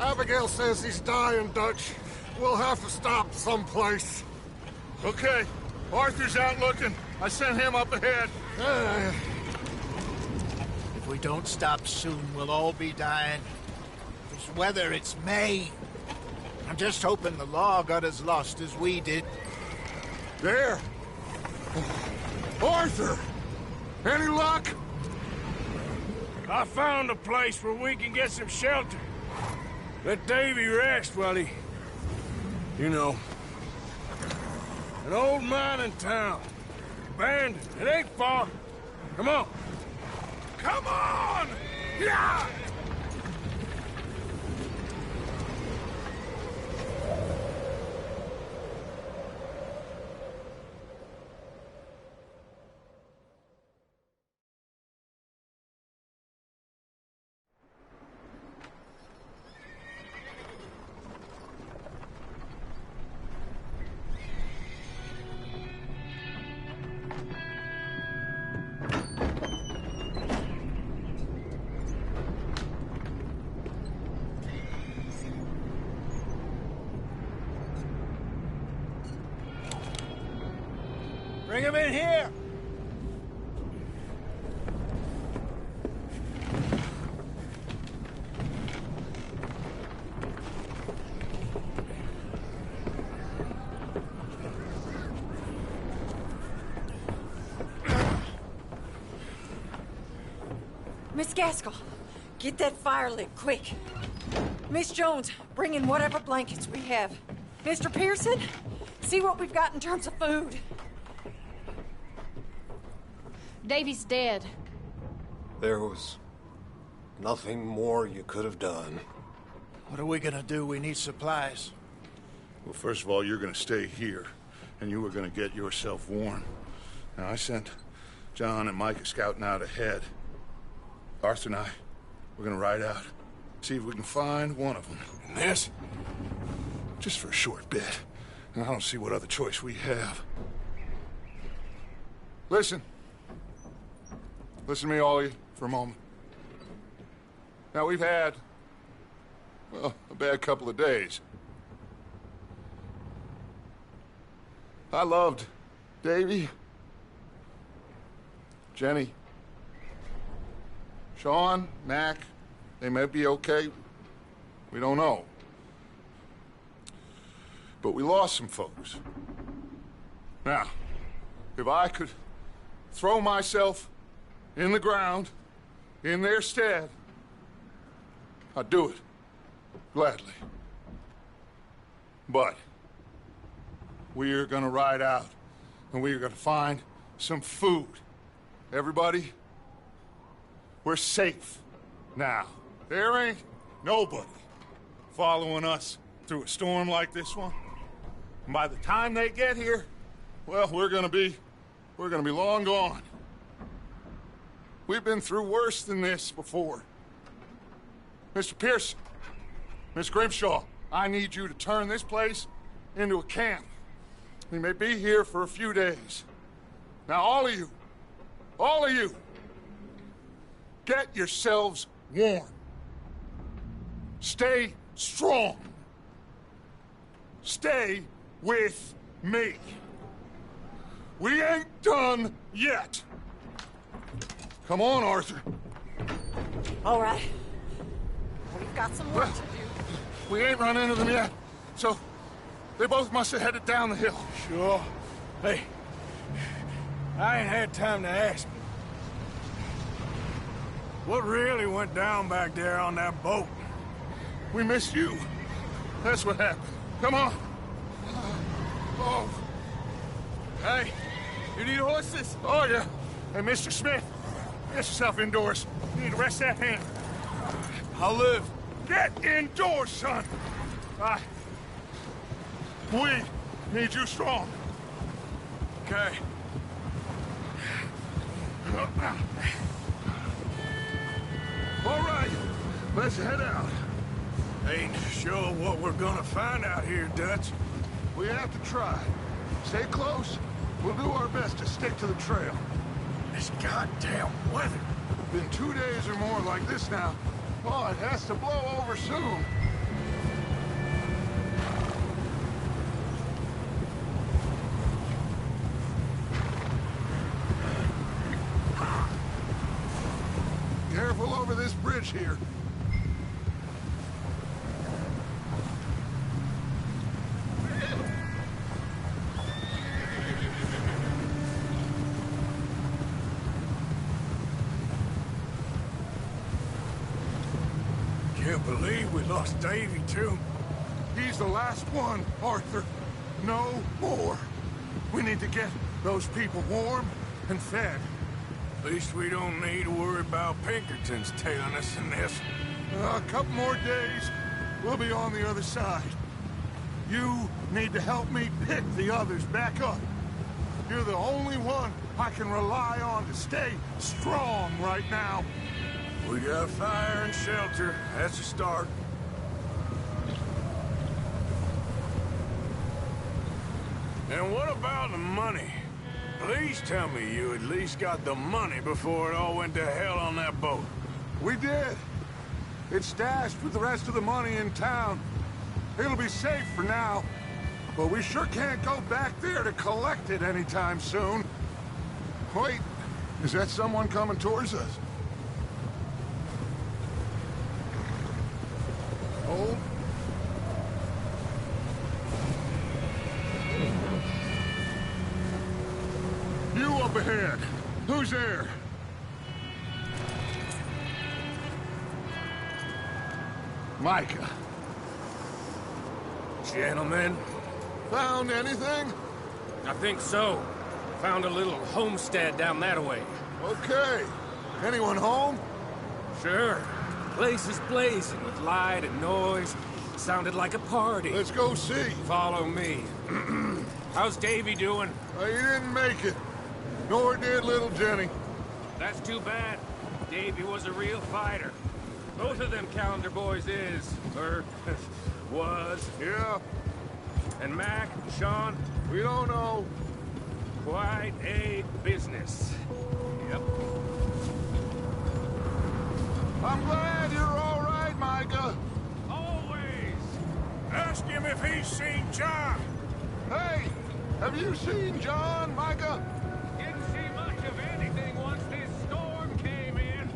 Abigail says he's dying, Dutch. We'll have to stop someplace. Okay. Arthur's out looking. I sent him up ahead. If we don't stop soon, we'll all be dying. This weather, it's May. I'm just hoping the law got as lost as we did. There! Arthur! Any luck? I found a place where we can get some shelter. Let Davy rest while he... You know. An old mining town. Abandoned. It ain't far. Come on. Come on! Yeah! Bring him in here! Miss Gaskell, get that fire lit, quick. Miss Jones, bring in whatever blankets we have. Mr. Pearson, see what we've got in terms of food. Davy's dead. There was nothing more you could have done. What are we gonna do? We need supplies. Well, first of all, you're gonna stay here, and you were gonna get yourself warm. Now, I sent John and Micah scouting out ahead. Arthur and I, we're gonna ride out, see if we can find one of them. And this, just for a short bit. And I don't see what other choice we have. Listen. Listen to me, all of you, for a moment. Now, we've had, well, a bad couple of days. I loved Davy, Jenny, Sean, Mac. They may be okay. We don't know. But we lost some folks. Now, if I could throw myself in the ground, in their stead, I'd do it, gladly. But we're gonna ride out, and we're gonna find some food. Everybody, we're safe now. There ain't nobody following us through a storm like this one. And by the time they get here, well, we're gonna be long gone. We've been through worse than this before. Mr. Pearson, Miss Grimshaw, I need you to turn this place into a camp. We may be here for a few days. Now, all of you, get yourselves warm. Stay strong. Stay with me. We ain't done yet. Come on, Arthur. All right. We've got some work to do. We ain't run into them yet, so they both must have headed down the hill. Sure. Hey, I ain't had time to ask. What really went down back there on that boat? We missed you. That's what happened. Come on. Oh. Hey, you need horses? Oh, yeah. Hey, Mr. Smith, get yourself indoors. You need to rest that hand. I'll live. Get indoors, son. We need you strong. Okay. All right, let's head out. Ain't sure what we're gonna find out here, Dutch. We have to try. Stay close. We'll do our best to stick to the trail. This goddamn weather. Been 2 days or more like this now. Oh, it has to blow over soon. Careful over this bridge here. Can't believe we lost Davy, too. He's the last one, Arthur. No more. We need to get those people warm and fed. At least we don't need to worry about Pinkertons tailing us in this. A couple more days, we'll be on the other side. You need to help me pick the others back up. You're the only one I can rely on to stay strong right now. We got fire and shelter. That's a start. And what about the money? Please tell me you at least got the money before it all went to hell on that boat. We did. It's stashed with the rest of the money in town. It'll be safe for now. But we sure can't go back there to collect it anytime soon. Wait, is that someone coming towards us? Hold. You up ahead. Who's there? Micah. Gentlemen, Found anything? I think so. Found a little homestead down that way. Okay. Anyone home? Sure. Place is blazing with light and noise. Sounded like a party. Let's go see. Follow me. How's Davy doing? He didn't make it. Nor did little Jenny. That's too bad. Davy was a real fighter. Both of them calendar boys is, or was. Yeah, And Mac, Sean, we don't know. quite a business. Yep. I'm glad you're all right, Micah. Always. Ask him if he's seen John. Hey, have you seen John, Micah? Didn't see much of anything once this storm came in.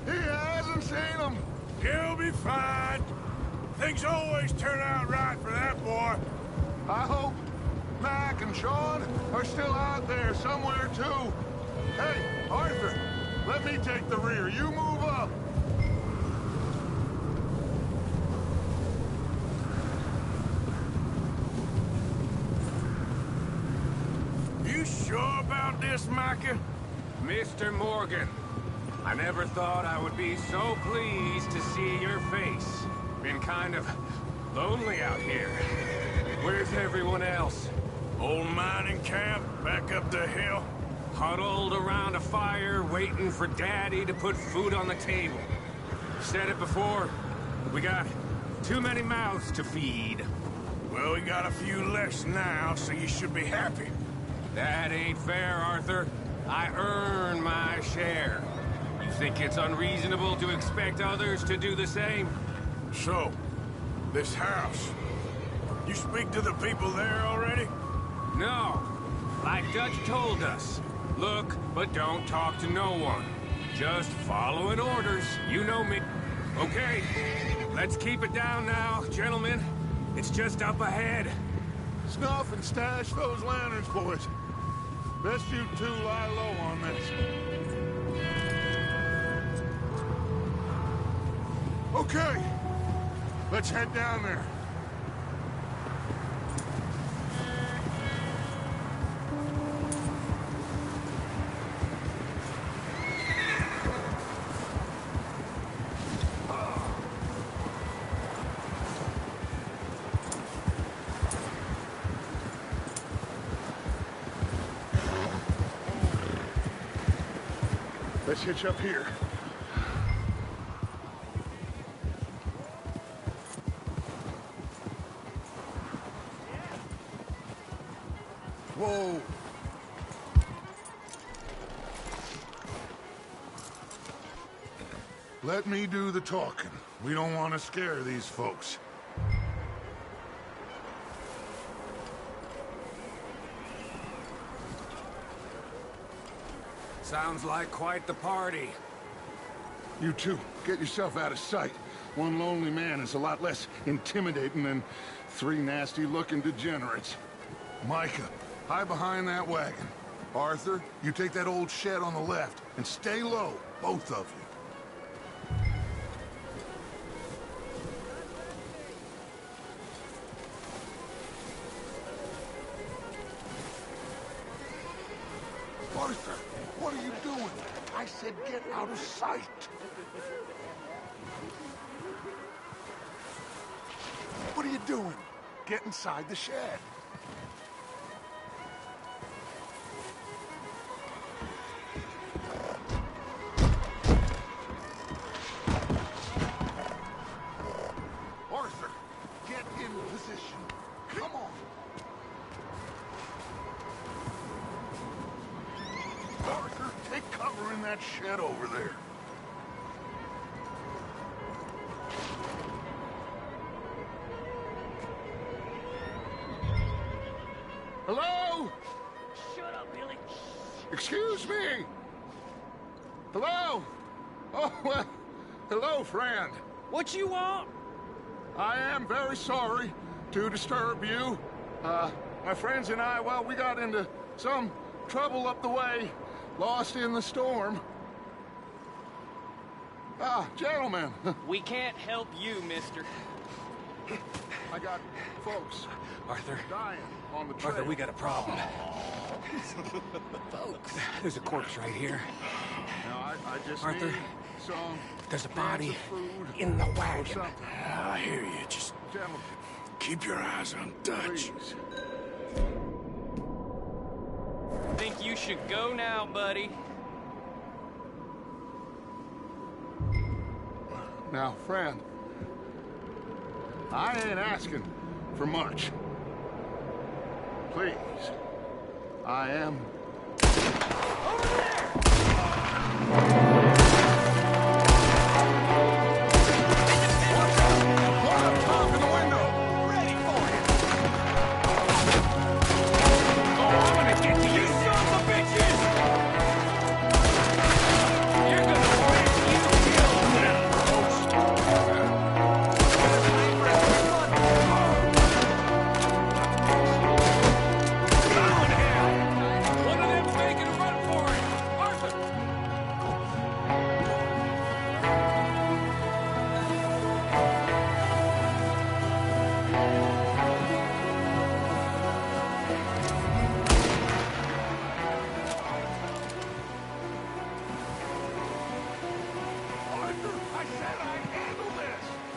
He hasn't seen him. He'll be fine. Things always turn out right for that boy. I hope Mac and Sean are still out there somewhere, too. Hey, Arthur, let me take the rear. You move up. You sure about this, Micah? Mr. Morgan, I never thought I would be so pleased to see your face. Been kind of lonely out here. Where's everyone else? Old mining camp, back up the hill. Huddled around a fire, waiting for Daddy to put food on the table. Said it before, we got too many mouths to feed. Well, we got a few less now, so you should be happy. That ain't fair, Arthur. I earn my share. You think it's unreasonable to expect others to do the same? So, this house. You speak to the people there already? No. like Dutch told us. Look, but don't talk to no one. Just following orders. You know me. Okay, let's keep it down now, gentlemen. It's just up ahead. Snuff and stash those lanterns, boys. Best you two lie low on this. Okay, let's head down there. Let's hitch up here. Whoa. Let me do the talking. We don't want to scare these folks. Sounds like quite the party. You two, get yourself out of sight. One lonely man is a lot less intimidating than three nasty-looking degenerates. Micah, hide behind that wagon. Arthur, you take that old shed on the left, and stay low, both of you. Arthur, what are you doing? I said get out of sight. What are you doing? Get inside the shed. Arthur, get in position. Come on. Arthur, take cover in that shed over there. Hello? Shut up, Billy. Excuse me. Hello? Oh, well, hello, friend. What you want? I am very sorry to disturb you. My friends and I, well, we got into some trouble up the way, lost in the storm. Gentlemen. We can't help you, mister. I got folks Arthur. dying on the trail. Arthur, we got a problem. Folks. There's a corpse right here. Now, I just Arthur, need some there's a cans body of food in the or wagon. something. I hear you. Just Gentlemen, keep your eyes on Dutch. please. Think you should go now, buddy? Now, friend, I ain't asking for much. Please. I am...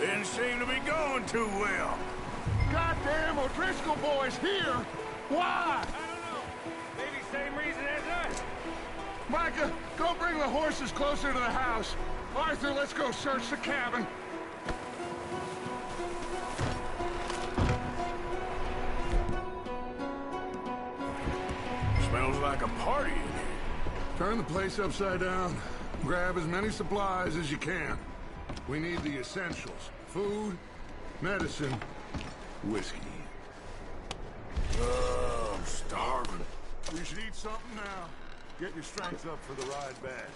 Didn't seem to be going too well. Goddamn O'Driscoll boys here! Why? I don't know. Maybe same reason as us. Micah, go bring the horses closer to the house. Arthur, let's go search the cabin. Smells like a party in here. Turn the place upside down. Grab as many supplies as you can. We need the essentials. Food, medicine, whiskey. I'm starving. You should eat something now. Get your strength up for the ride back.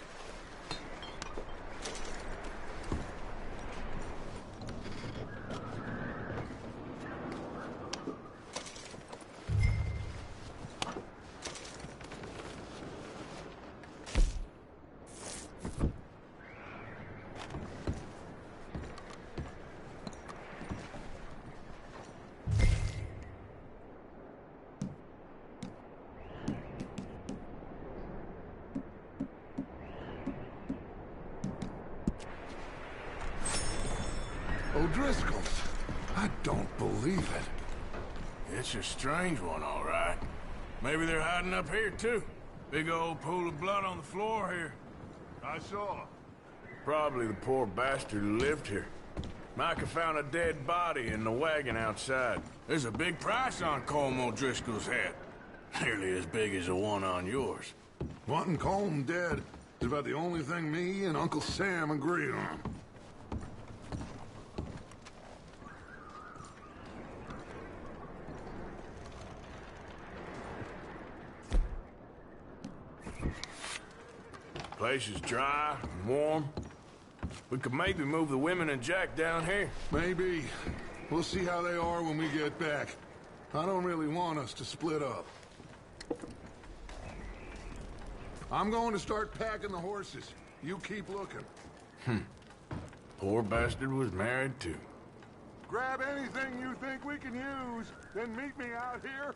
O'Driscoll's. I don't believe it. It's a strange one, all right. Maybe they're hiding up here, too. Big old pool of blood on the floor here. I saw. Probably the poor bastard who lived here. Micah found a dead body in the wagon outside. There's a big price on Colm O'Driscoll's head. Nearly as big as the one on yours. Wanting Colm dead is about the only thing me and Uncle Sam agree on. Place is dry and warm. We could maybe move the women and Jack down here. Maybe. We'll see how they are when we get back. I don't really want us to split up. I'm going to start packing the horses. You keep looking. Poor bastard was married, too. Grab anything you think we can use, then meet me out here.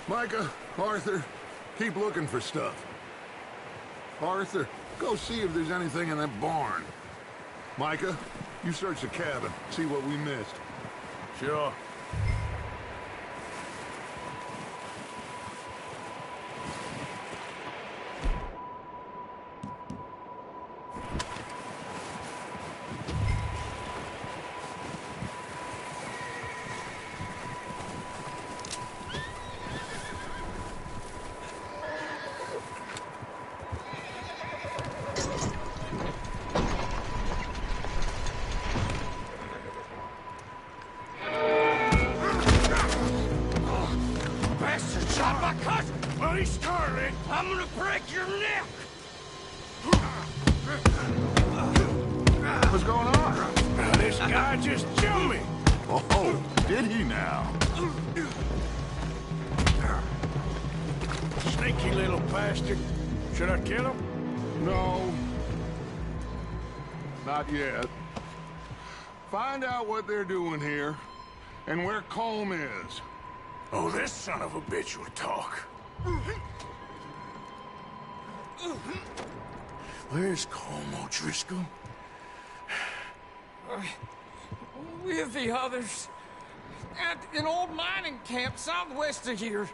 Micah, Arthur, keep looking for stuff. Arthur, go see if there's anything in that barn. Micah, you search the cabin, see what we missed. Sure. I'm gonna break your neck! What's going on? This guy just jumped me! Oh, did he now? Sneaky little bastard. Should I kill him? No. Not yet. Find out what they're doing here, and where Colm is. Oh, this son of a bitch will talk. Where's Colm O'Driscoll? With the others. At an old mining camp southwest of here.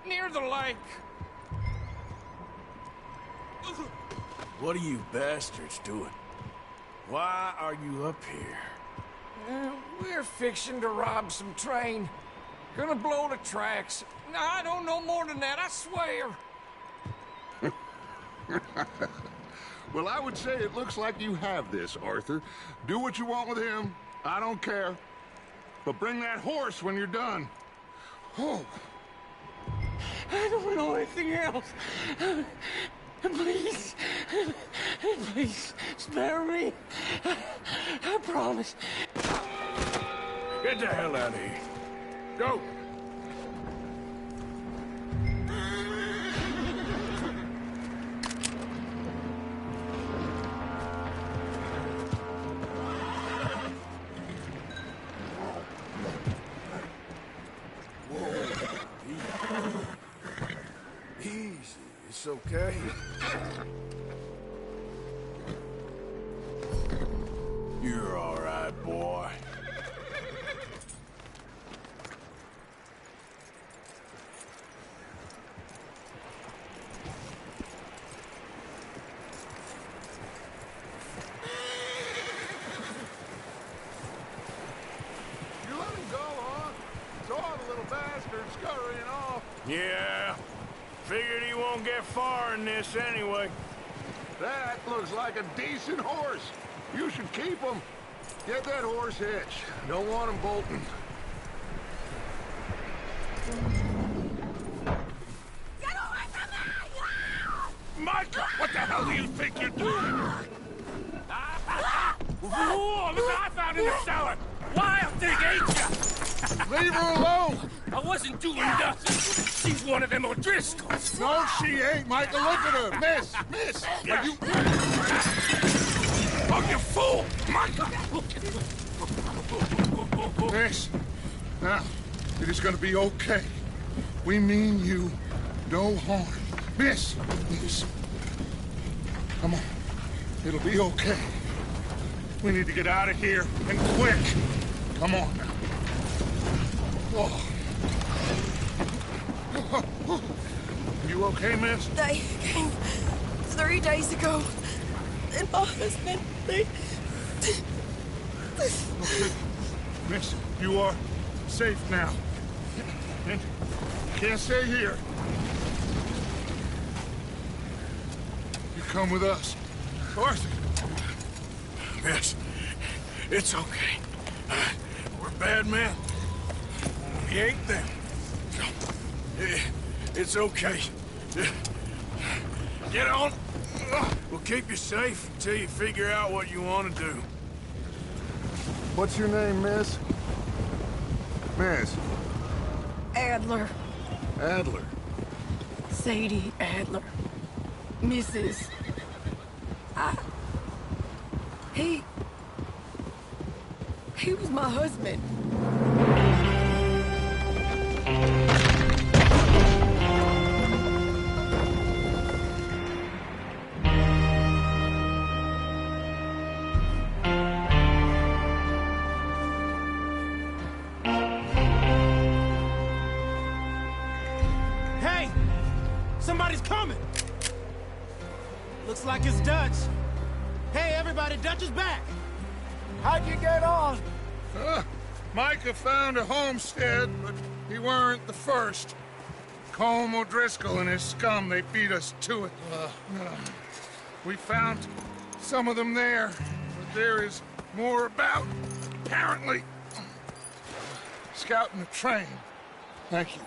Near the lake. What are you bastards doing? Why are you up here? We're fixing to rob some train. Gonna blow the tracks. I don't know more than that, I swear. Well, I would say it looks like you have this, Arthur. Do what you want with him. I don't care. But bring that horse when you're done. Oh. I don't know anything else. Please, please, spare me. I promise. Get the hell out of here. Go. Easy. It's okay. You're all right, boy. You let him go, huh? Saw the little bastard scurrying off. Yeah. Figured he won't get far in this anyway. That looks like a decent horse. You should keep him. Get that horse hitched. Don't want him bolting. Get away from me! Micah, what the hell do you think you're doing? Whoa, look what I found in the cellar! Wild thing, ain't ya? Leave her alone! I wasn't doing nothing. She's one of them O'Driscolls. No, she ain't, Micah. Look at her. Miss, are you... Oh, you fool! Micah! Miss, now, it is gonna be okay. We mean you no harm. Miss, come on. It'll be okay. We need to get out of here, and quick. Come on now. Oh. You okay, miss? They came 3 days ago. And my husband, Okay. Miss, you are safe now. And you can't stay here. You come with us. Arthur. Miss, it's okay. We're bad men. We ain't them. It's okay. Get on. We'll keep you safe until you figure out what you want to do. What's your name, miss? Miss? Adler, Adler. Sadie Adler, Mrs. He was my husband. Hey! Somebody's coming! Looks like it's Dutch. Hey, everybody, Dutch is back! How'd you get on? Micah found a homestead, but he weren't the first. Colm O'Driscoll and his scum, they beat us to it. We found some of them there, but there is more about, apparently. Scouting the train. Thank you.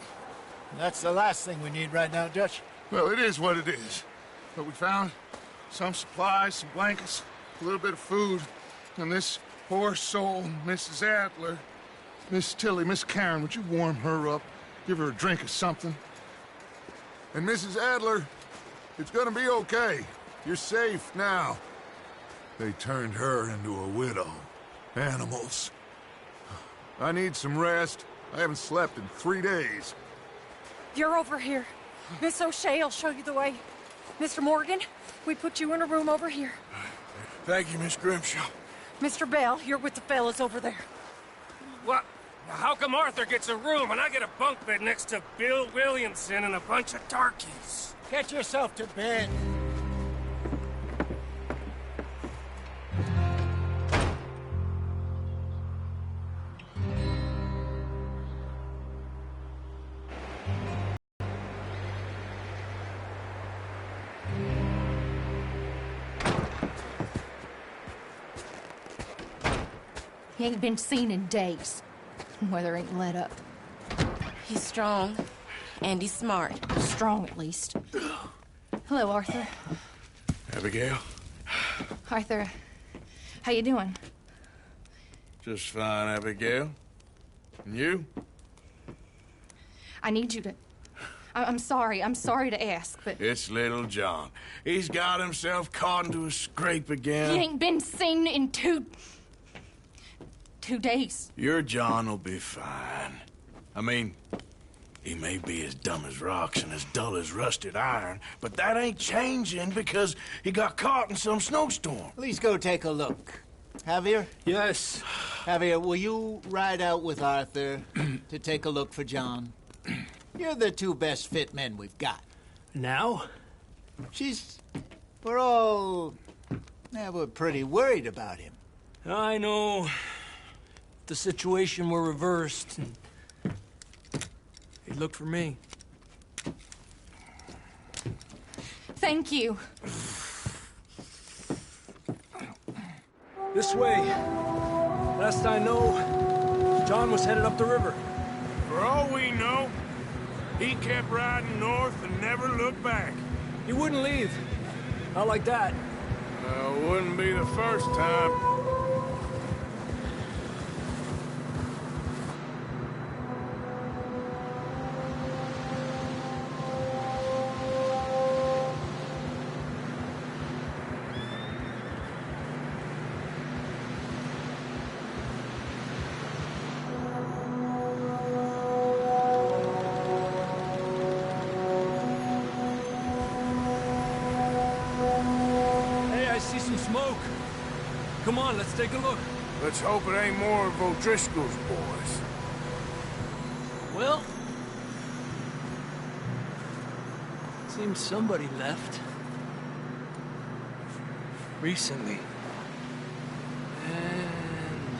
That's the last thing we need right now, Dutch. Well, it is what it is. But we found some supplies, some blankets, a little bit of food, and this poor soul, Mrs. Adler, Miss Tilly, Miss Karen, would you warm her up? Give her a drink or something? And Mrs. Adler, it's gonna be okay. You're safe now. They turned her into a widow. Animals. I need some rest. I haven't slept in 3 days. You're over here. Miss O'Shea will show you the way. Mr. Morgan, we put you in a room over here. Thank you, Miss Grimshaw. Mr. Bell, you're with the fellas over there. What? How come Arthur gets a room and I get a bunk bed next to Bill Williamson and a bunch of darkies? Get yourself to bed. He ain't been seen in days. Weather ain't let up. He's strong, and he's smart. Strong, at least. Hello, Arthur. Abigail? Arthur, how you doing? Just fine, Abigail. And you? I need you to... I'm sorry to ask, but... It's little John. He's got himself caught into a scrape again. He ain't been seen in two days. Your John will be fine. I mean, he may be as dumb as rocks and as dull as rusted iron, but that ain't changing because he got caught in some snowstorm. Please go take a look. Javier? Yes. Javier, will you ride out with Arthur to take a look for John? You're the two best fit men we've got. Now? We're pretty worried about him. I know. If the situation were reversed, and he'd look for me. Thank you. This way. Last I know, John was headed up the river. For all we know, he kept riding north and never looked back. He wouldn't leave. Not like that. Wouldn't be the first time. Smoke. Come on, let's take a look. Let's hope it ain't more of O'Driscoll's boys. Well, seems somebody left. Recently. And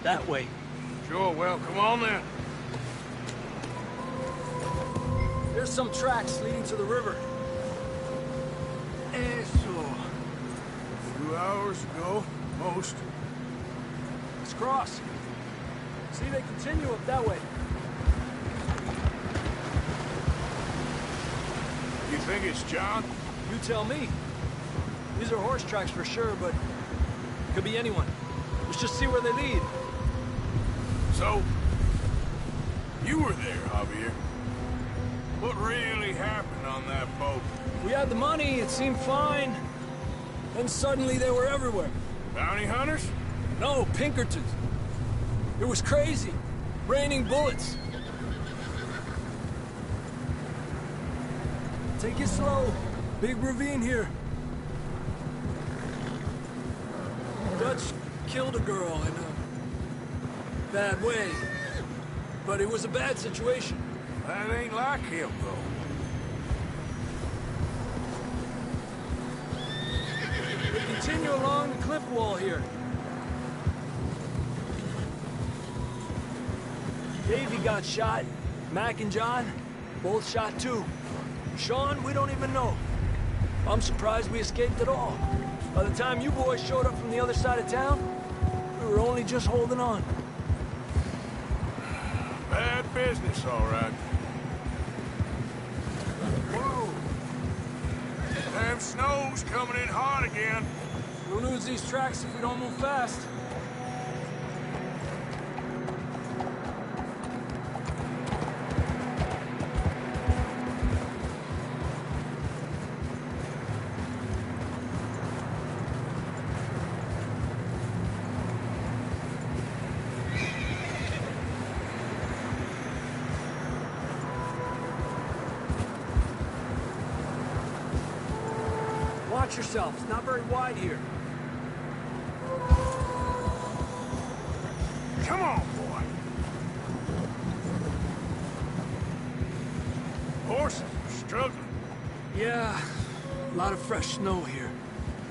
that way. Sure, well, come on then. There's some tracks leading to the river. Eso. 2 hours ago, most. Let's cross. See, they continue up that way. You think it's John? You tell me. These are horse tracks for sure, but could be anyone. Let's just see where they lead. So, you were there, Javier. What really happened on that boat? We had the money, it seemed fine. Then suddenly they were everywhere. Bounty hunters? No, Pinkertons. It was crazy. Raining bullets. Take it slow. Big ravine here. Dutch killed a girl in a bad way. But it was a bad situation. That ain't like him, though. Continue along the cliff wall here. Davey got shot. Mac and John, both shot too. Sean, we don't even know. I'm surprised we escaped at all. By the time you boys showed up from the other side of town, we were only just holding on. Bad business, all right. Whoa! Damn snow's coming in hot again. We'll lose these tracks if we don't move fast. Watch yourself. It's not very wide here. Come on, boy. Horses are struggling. Yeah, a lot of fresh snow here.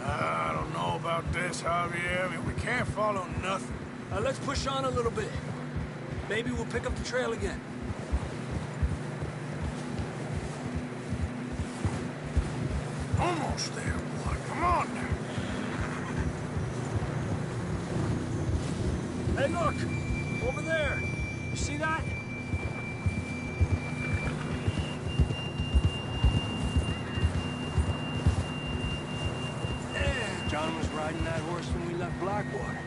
I don't know about this, Javier. I mean, we can't follow nothing. Let's push on a little bit. Maybe we'll pick up the trail again. Almost there, boy. Come on now. Hey, look! Over there. You see that? John was riding that horse when we left Blackwater.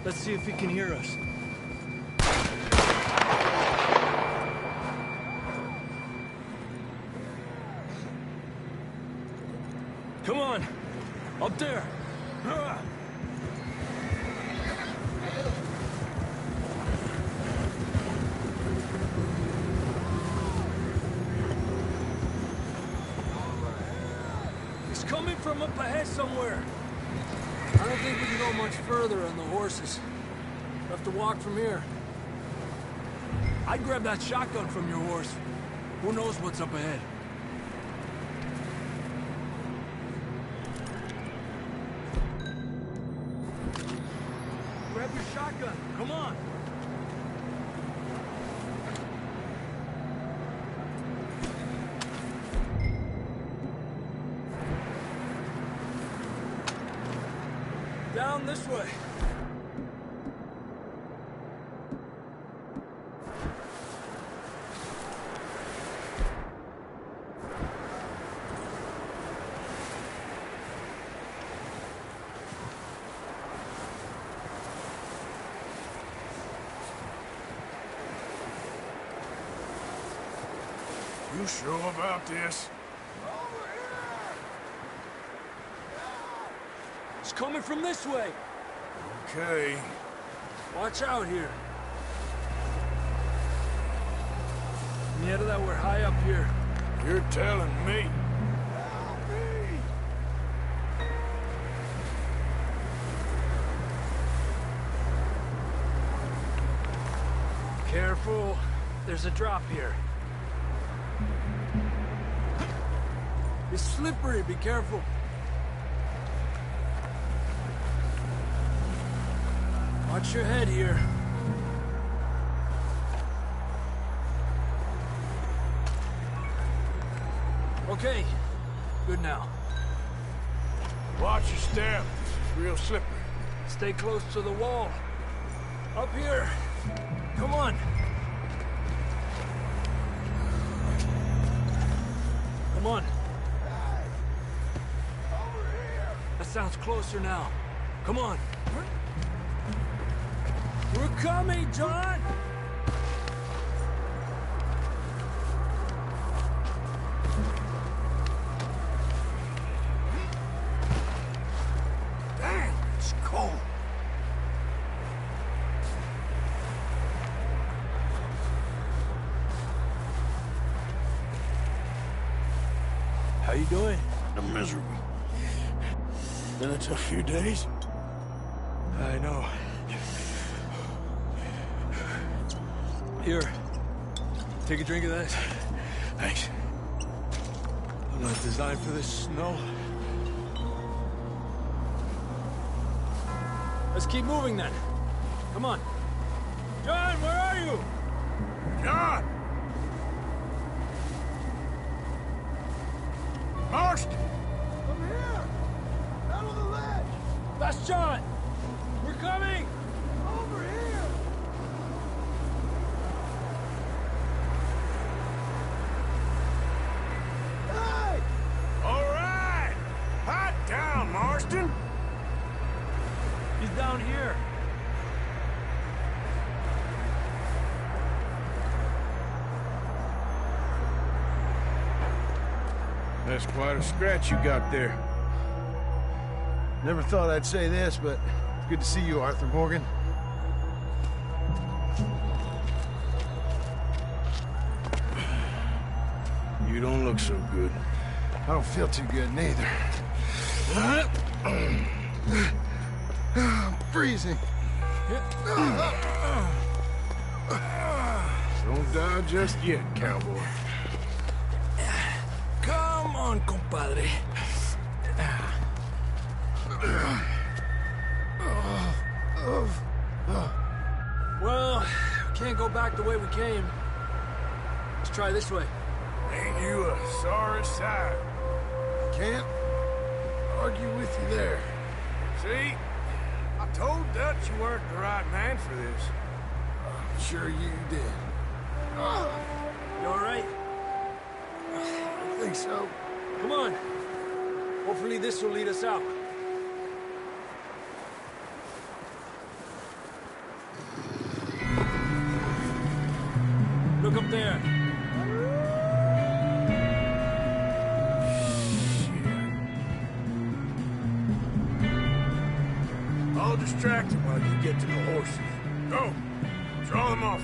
Let's see if he can hear us. Come on! Up there! He's coming from up ahead somewhere. I don't think we can go much further on the horses. We'll have to walk from here. I'd grab that shotgun from your horse. Who knows what's up ahead? Grab your shotgun. Come on. Down this way. You sure about this? It's coming from this way. Okay. Watch out here. Yeah, that we're high up here. You're telling me. Careful. There's a drop here. It's slippery. Be careful. Watch your head here. Okay. Good now. Watch your step. It's real slippery. Stay close to the wall. Up here. Come on. Come on. That sounds closer now. Come on. We're coming, John! Dang, it's cold. How you doing? I'm miserable. Been a tough few days. I know. Here. Take a drink of that. Thanks. I'm not designed for this snow. Let's keep moving then. Come on. John, where are you? John! Marston! Over here! Out on the ledge! That's John! We're coming! Over here! Hey! All right! Hot down, Marston! He's down here. That's quite a scratch you got there. Never thought I'd say this, but it's good to see you, Arthur Morgan. You don't look so good. I don't feel too good, neither. I'm freezing. Don't die just yet, cowboy. Come on, compadre. Well, we can't go back the way we came. Let's try this way. Ain't you a sorry sight? Can't argue with you there. See? I told Dutch you weren't the right man for this. I'm sure you did. You all right? I think so. Come on. Hopefully this will lead us out. Look up there. I'll distract him while you get to the horses. Go! Draw them off.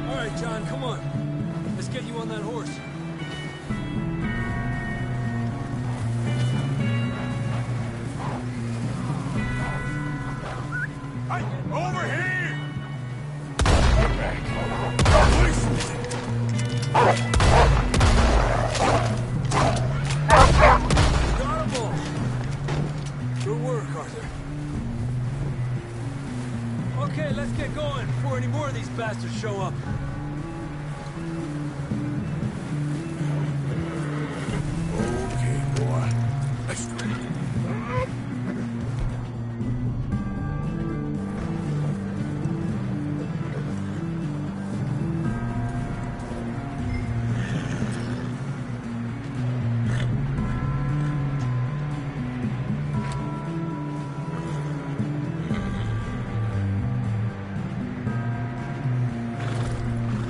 All right, John, come on. Let's get you on that horse. Hey, over here! Got 'em all. Good work, Arthur. Okay, let's get going before any more of these bastards show up. Okay, boy. Let's go.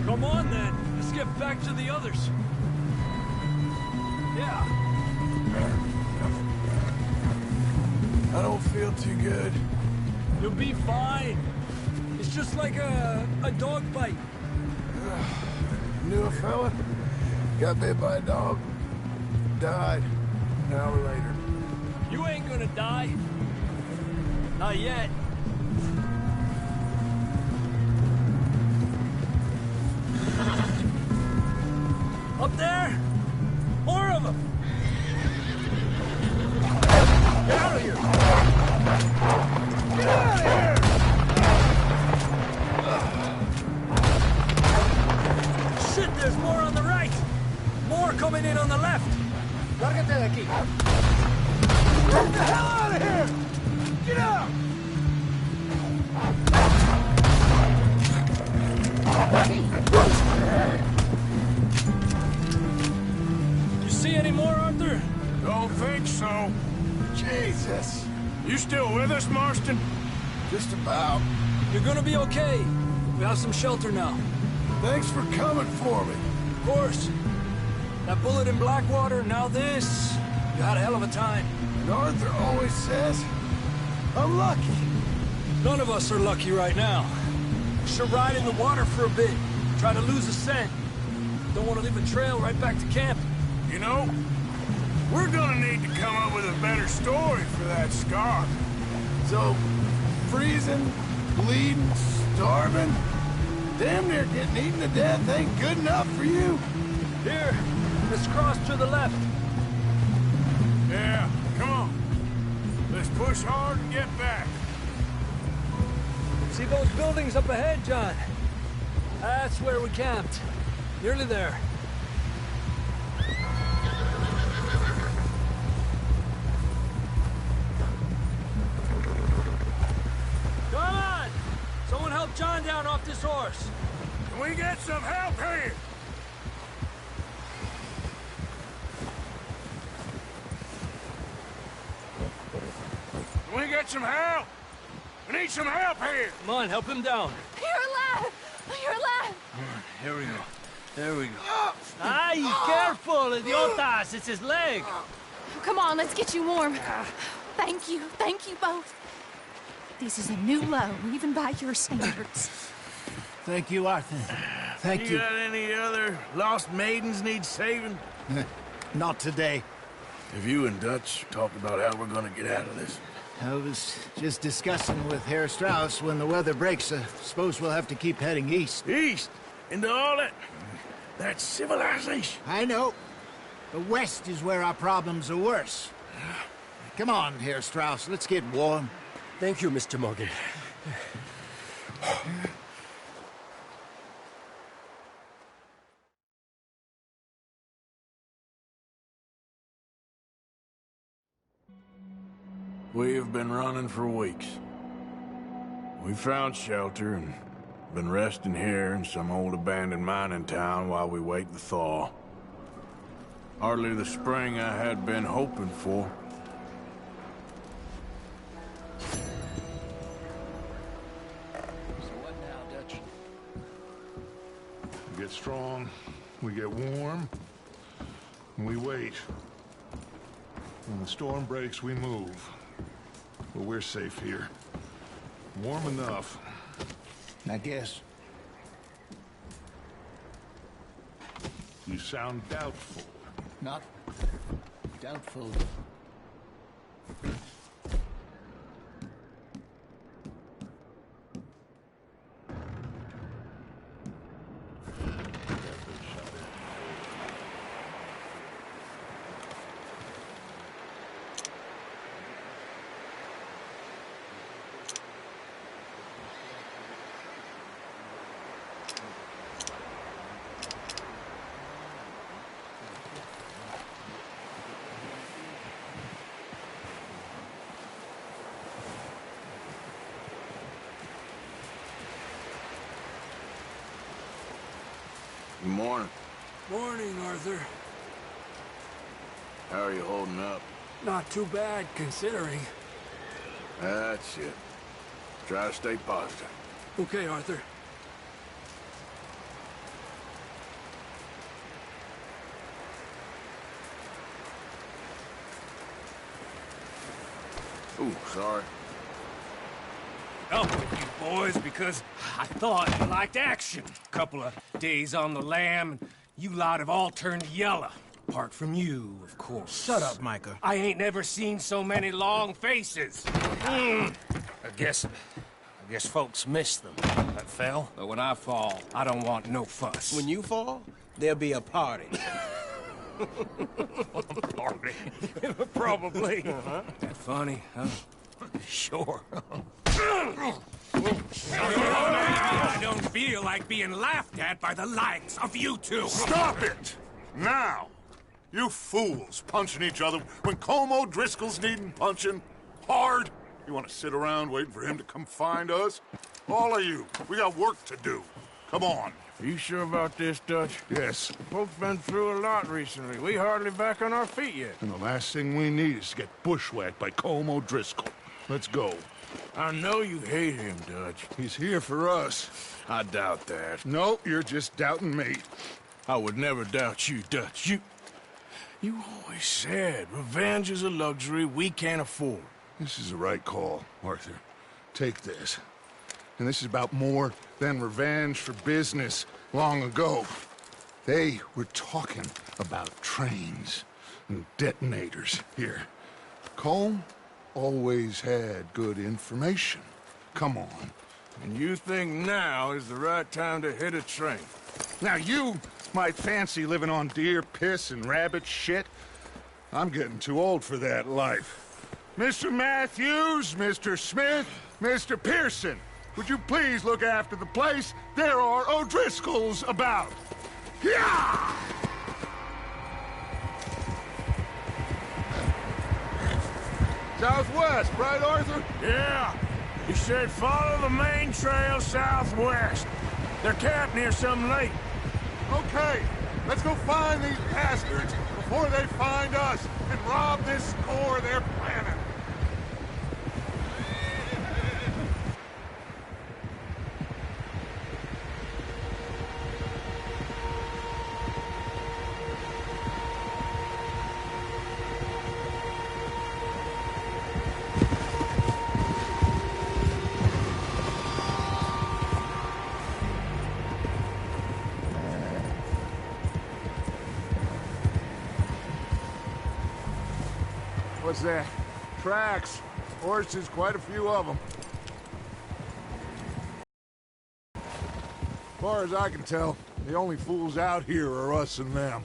Come on, then. Let's get back to the others. Yeah. I don't feel too good. You'll be fine. It's just like a dog bite. Knew a fella, got bit by a dog, died an hour later. You ain't gonna die. Not yet. Up there? More of them! Get out of here! Get out of here! Shit, there's more on the right! More coming in on the left! Lárgate de aquí! Get the hell out of here! Get out! You see any more, Arthur? Don't think so. Jesus. You still with us, Marston? Just about. You're gonna be okay. We have some shelter now. Thanks for coming for me. Of course. That bullet in Blackwater, now this. You had a hell of a time. And Arthur always says, I'm lucky. None of us are lucky right now. Should ride in the water for a bit. Try to lose a scent. Don't want to leave a trail right back to camp. You know, we're gonna need to come up with a better story for that scar. So, freezing, bleeding, starving, damn near getting eaten to death ain't good enough for you. Here, let's cross to the left. Yeah, come on. Let's push hard and get back. See those buildings up ahead, John? That's where we camped. Nearly there. Come on! Someone help John down off this horse. Can we get some help here? Can we get some help? We need some help here. Come on, help him down. You're alive! You're alive! Here we go. There we go. Ay, careful, idiotas! It's his leg. Come on, let's get you warm. Thank you both. This is a new low, even by your standards. Thank you, Arthur. Thank you. got any other lost maidens need saving? Not today. Have you and Dutch talked about how we're gonna get out of this? I was just discussing with Herr Strauss when the weather breaks. Suppose we'll have to keep heading east. East? Into all that civilization? I know. The west is where our problems are worse. Come on, Herr Strauss, let's get warm. Thank you, Mr. Morgan. We have been running for weeks. We found shelter and been resting here in some old abandoned mining town while we wait the thaw. Hardly the spring I had been hoping for. So what now, Dutch? We get strong, we get warm, and we wait. When the storm breaks, we move. But we're safe here. Warm enough. I guess. You sound doubtful. Not doubtful. Good morning. Morning, Arthur. How are you holding up? Not too bad, considering. That's it. Try to stay positive. Okay, Arthur. Ooh, sorry. Up with you boys because I thought you liked action. Couple of days on the lam, and you lot have all turned yellow. Apart from you, of course. Shut up, Micah. I ain't never seen so many long faces. I guess folks miss them. That fell. But when I fall, I don't want no fuss. When you fall, there'll be a party. Party. Probably. That funny, huh? Sure. I don't feel like being laughed at by the likes of you two. Stop it! Now! You fools punching each other when Colm O'Driscoll's needing punching hard. You want to sit around waiting for him to come find us? All of you, we got work to do. Come on. You sure about this, Dutch? Yes. Folks been through a lot recently. We hardly back on our feet yet. And the last thing we need is to get bushwhacked by Colm O'Driscoll. Let's go. I know you hate him, Dutch. He's here for us. I doubt that. No, you're just doubting me. I would never doubt you, Dutch. You always said revenge is a luxury we can't afford. This is the right call, Arthur. Take this. And this is about more than revenge for business long ago. They were talking about trains and detonators here. Colm always had good information. Come on. And you think now is the right time to hit a train? Now you might fancy living on deer piss and rabbit shit. I'm getting too old for that life. Mr. Matthews, Mr. Smith, Mr. Pearson, would you please look after the place? There are O'Driscolls about. Yeah! Southwest, right, Arthur? Yeah. He said follow the main trail southwest. They're camped near some lake. Okay, let's go find these bastards before they find us and rob this store they're planning. What's that? Tracks. Horses, quite a few of them. As far as I can tell, the only fools out here are us and them.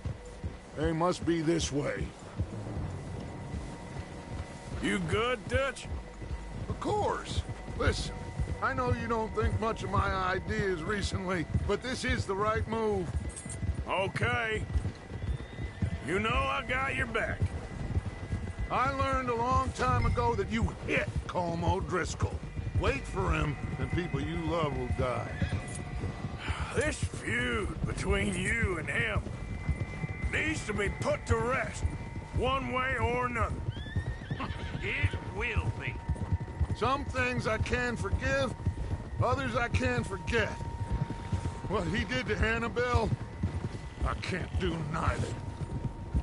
They must be this way. You good, Dutch? Of course. Listen, I know you don't think much of my ideas recently, but this is the right move. Okay. You know I got your back. I learned a long time ago that you hit Colm O'Driscoll. Wait for him, and people you love will die. This feud between you and him needs to be put to rest, one way or another. It will be. Some things I can forgive, others I can forget. What he did to Annabelle, I can't do neither.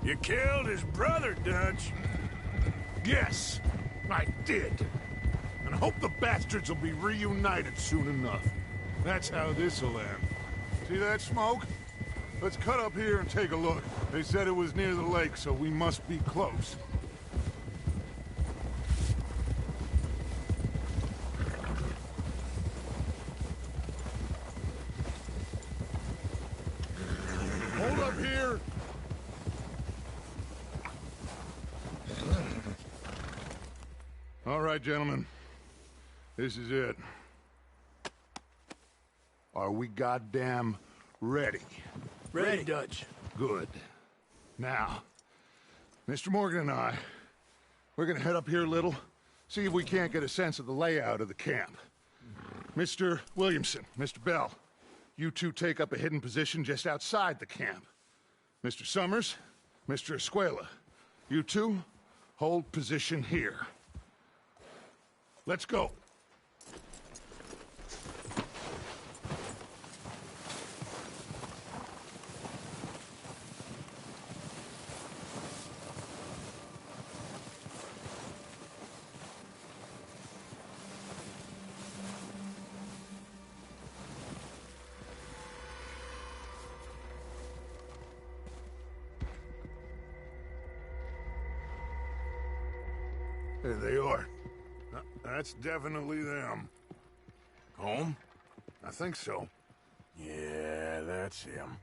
You killed his brother, Dutch. Yes, I did. And I hope the bastards will be reunited soon enough. That's how this'll end. See that smoke? Let's cut up here and take a look. They said it was near the lake, so we must be close. Hold up here! All right, gentlemen. This is it. Are we goddamn ready? Ready, Dutch. Good. Now, Mr. Morgan and I, we're gonna head up here a little, see if we can't get a sense of the layout of the camp. Mr. Williamson, Mr. Bell, you two take up a hidden position just outside the camp. Mr. Summers, Mr. Escuela, you two hold position here. Let's go. There they are. That's definitely them. Home? I think so. Yeah, that's him.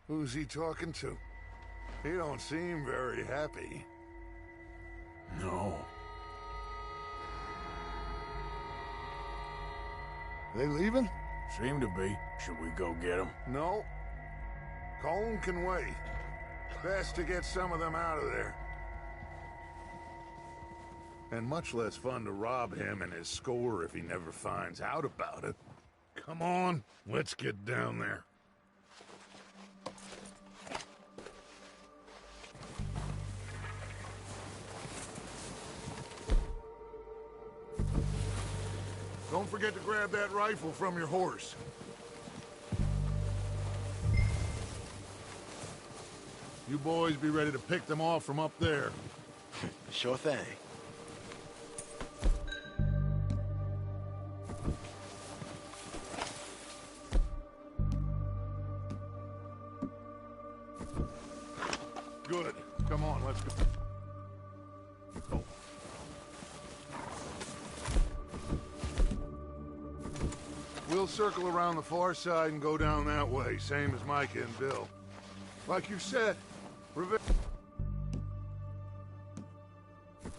Who's he talking to? He don't seem very happy. No. They leaving? Seem to be. Should we go get him? No. Colm can wait. Best to get some of them out of there. And much less fun to rob him and his score if he never finds out about it. Come on, let's get down there. Don't forget to grab that rifle from your horse. You boys be ready to pick them off from up there. Sure thing. Good. Come on, let's go. Go. We'll circle around the far side and go down that way, same as Micah and Bill. Like you said, revenge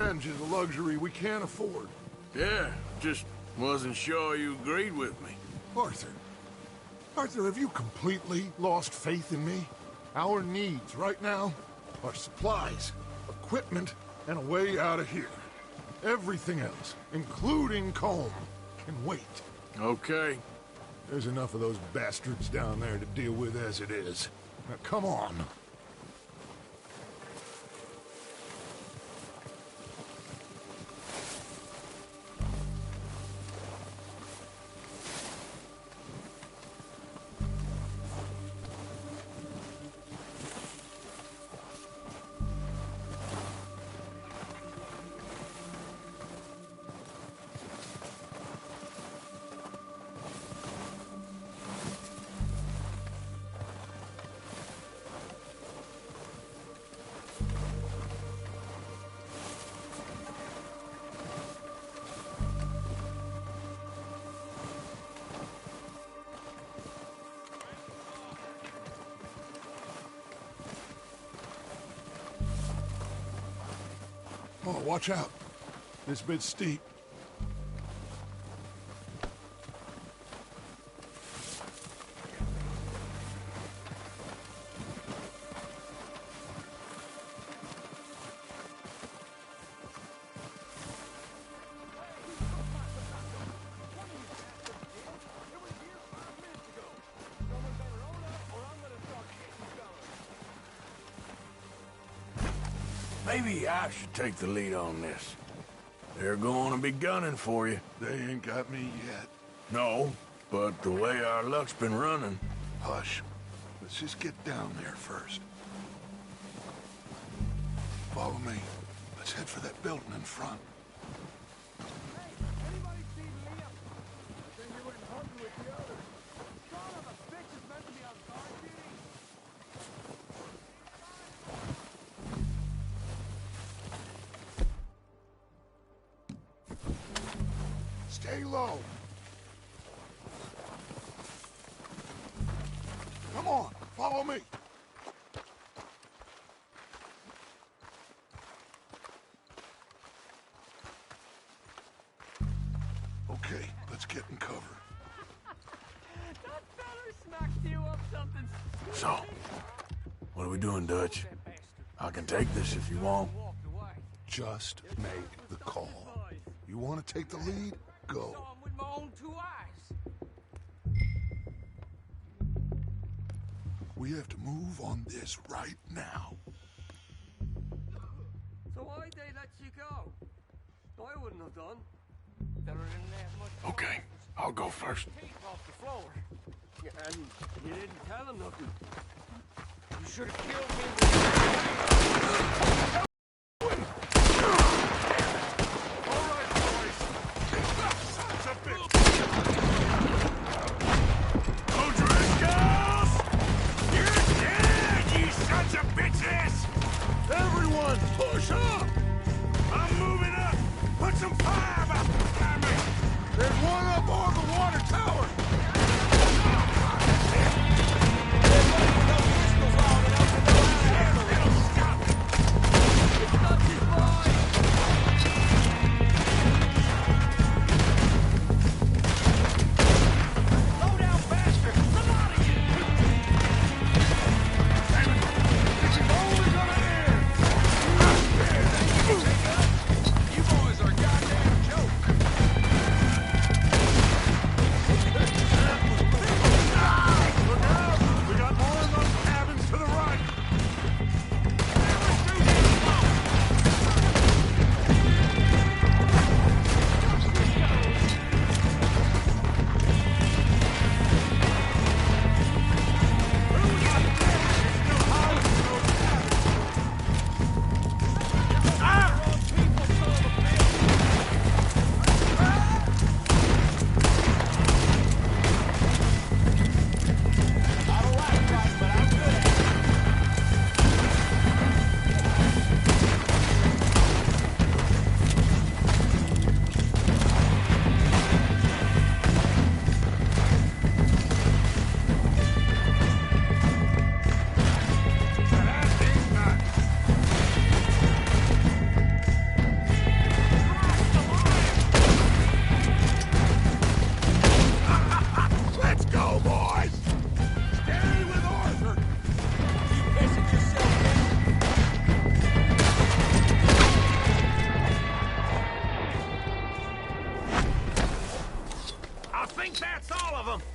is a luxury we can't afford. Yeah, just wasn't sure you agreed with me. Arthur, have you completely lost faith in me? Our needs right now are supplies, equipment, and a way out of here. Everything else, including Colm, can wait. Okay. There's enough of those bastards down there to deal with as it is. Now, come on. Oh, watch out. This bit's steep. Maybe I should take the lead on this. They're going to be gunning for you. They ain't got me yet. No, but the way our luck's been running... Hush. Let's just get down there first. Follow me. Let's head for that building in front. Stay low. Come on, follow me. Okay, let's get in cover. That feller smacked you up something. So, what are we doing, Dutch? I can take this if you want. Just make the call. You want to take the lead? Go. Saw him with my own 2 eyes. We have to move on this right now. So why'd they let you go? I wouldn't have done. Better than that much. Okay, I'll go first. Teeth off the floor. Yeah, and you didn't tell him nothing. You should have killed me. Everyone, push up! I'm moving up! Put some fire behind me! There's one up on the water tower!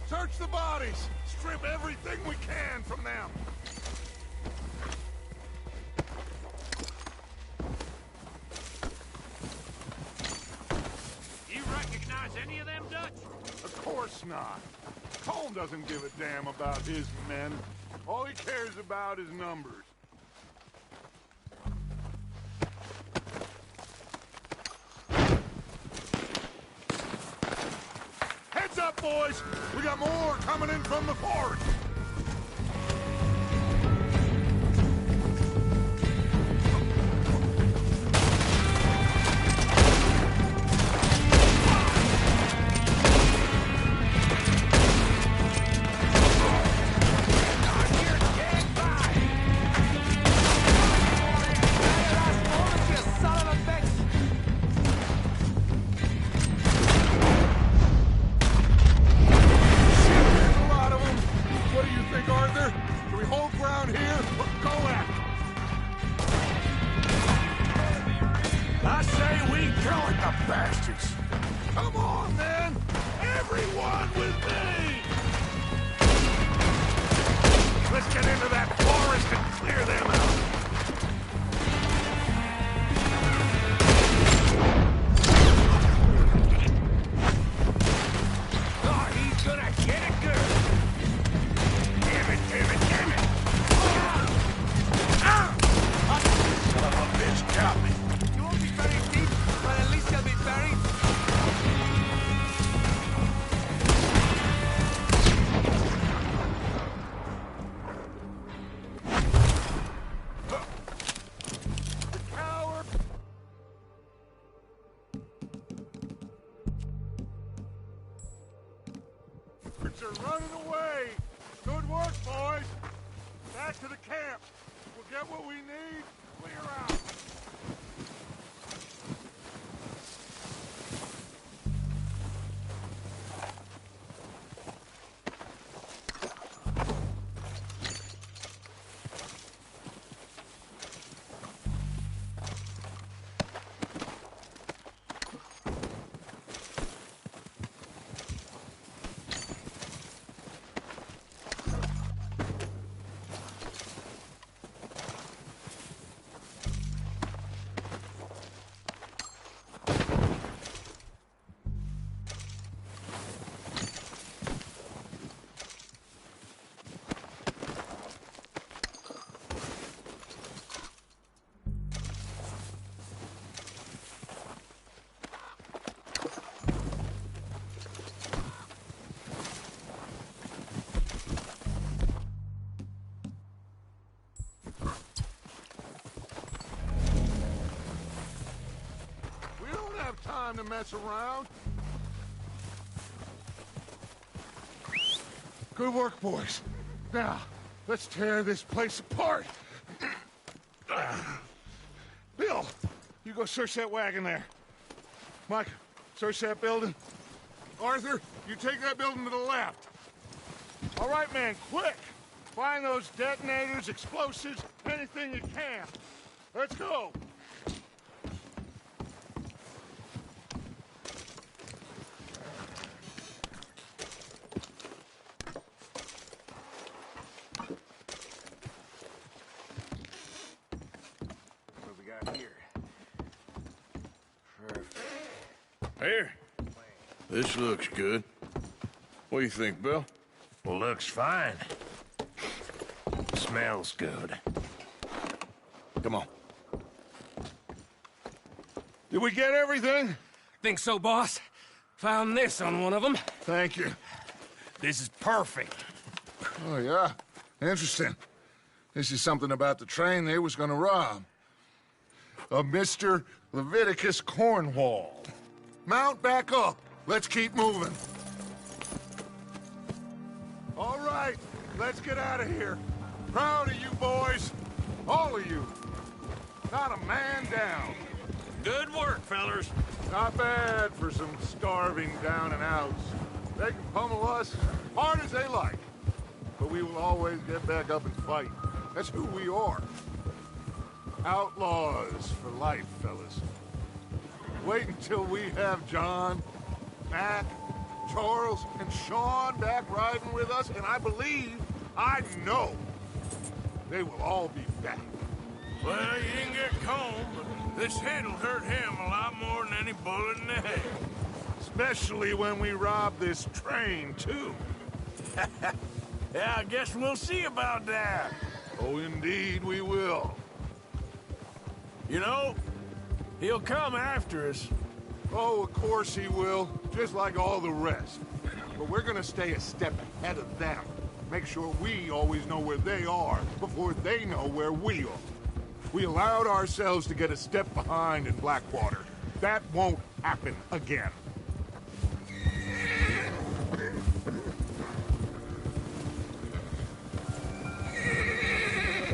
Search the bodies! Strip everything we can from them! You recognize any of them, Dutch? Of course not. Colm doesn't give a damn about his men. All he cares about is numbers. Heads up, boys! We got more coming in from the forest! Son of a bitch! Kill it, the bastards! Come on, then! Everyone with me! Let's get into that forest and clear them out! Oh, he's gonna get it good! Damn it, damn it, damn it! Son of a bitch got me! You won't be buried deep, but at least you'll be buried. Are running away! Good work, boys! Back to the camp! We'll get what we need, clear out! Time to mess around. Good work, boys. Now, let's tear this place apart. Bill, you go search that wagon there. Mike, search that building. Arthur, you take that building to the left. All right, man, quick. Find those detonators, explosives, anything you can. Let's go. Here. This looks good. What do you think, Bill? Well, looks fine. Smells good. Come on. Did we get everything? Think so, boss? Found this on one of them. Thank you. This is perfect. Oh, yeah? Interesting. This is something about the train they was gonna rob. A Mr. Leviticus Cornwall. Mount back up. Let's keep moving. All right, let's get out of here. Proud of you boys. All of you. Not a man down. Good work, fellers. Not bad for some starving down and outs. They can pummel us hard as they like. But we will always get back up and fight. That's who we are. Outlaws for life, fellas. Wait until we have John, Mac, Charles, and Sean back riding with us, and I believe, I know, they will all be back. Well, you can get Combe, but this hit'll hurt him a lot more than any bullet in the head. Especially when we rob this train, too. Yeah, I guess we'll see about that. Oh, indeed we will. You know, he'll come after us. Oh, of course he will, just like all the rest. But we're gonna stay a step ahead of them. Make sure we always know where they are before they know where we are. We allowed ourselves to get a step behind in Blackwater. That won't happen again.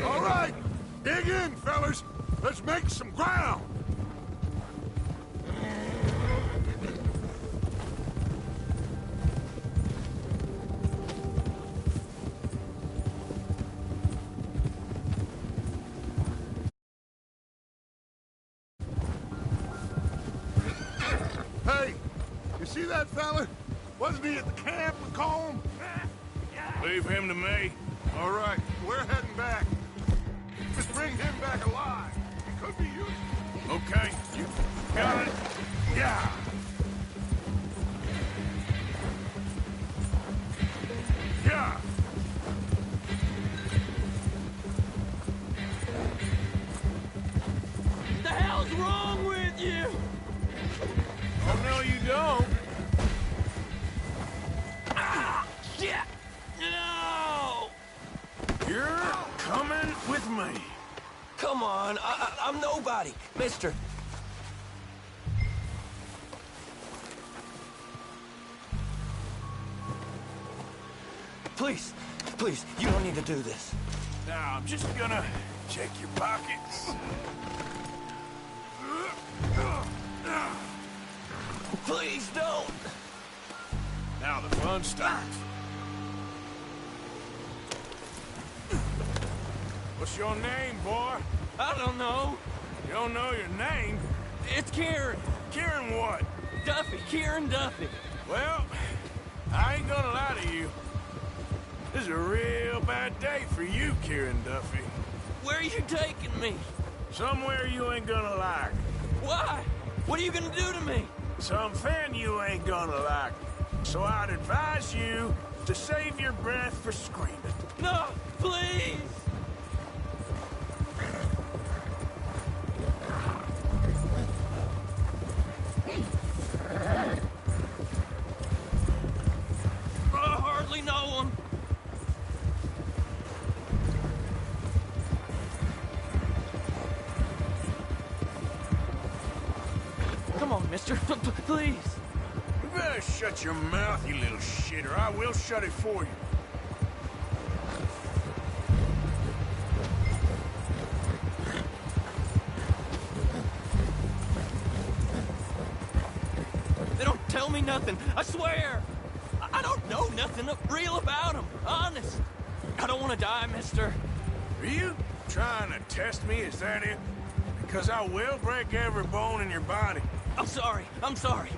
All right, dig in, fellas. Let's make some ground. Hey, you see that fella? Wasn't he at the camp with Colm? Leave him to me. All right, we're heading back. Just bring him back alive. He could be useful. Okay, you got it. Yeah. Yeah. The hell's wrong with you? Oh, no, you don't. Ah, shit! No! You're coming with me. Come on, I'm nobody, mister. Please, please, you don't need to do this. Now, I'm just gonna check your pockets. Please don't. Now the fun starts. What's your name, boy? I don't know. You don't know your name? It's Kieran. Kieran what? Duffy, Kieran Duffy. Well, I ain't gonna lie to you. This is a real bad day for you, Kieran Duffy. Where are you taking me? Somewhere you ain't gonna like. Why? What are you gonna do to me? Something you ain't gonna like. So I'd advise you to save your breath for screaming. No, please! I hardly know him. Come on, mister. Please. You better shut your mouth, you little shitter. I will shut it for you. They don't tell me nothing. I swear. I don't know nothing real about him. Honest. I don't want to die, mister. Are you trying to test me? Is that it? Because I will break every bone in your body. I'm sorry. I'm sorry.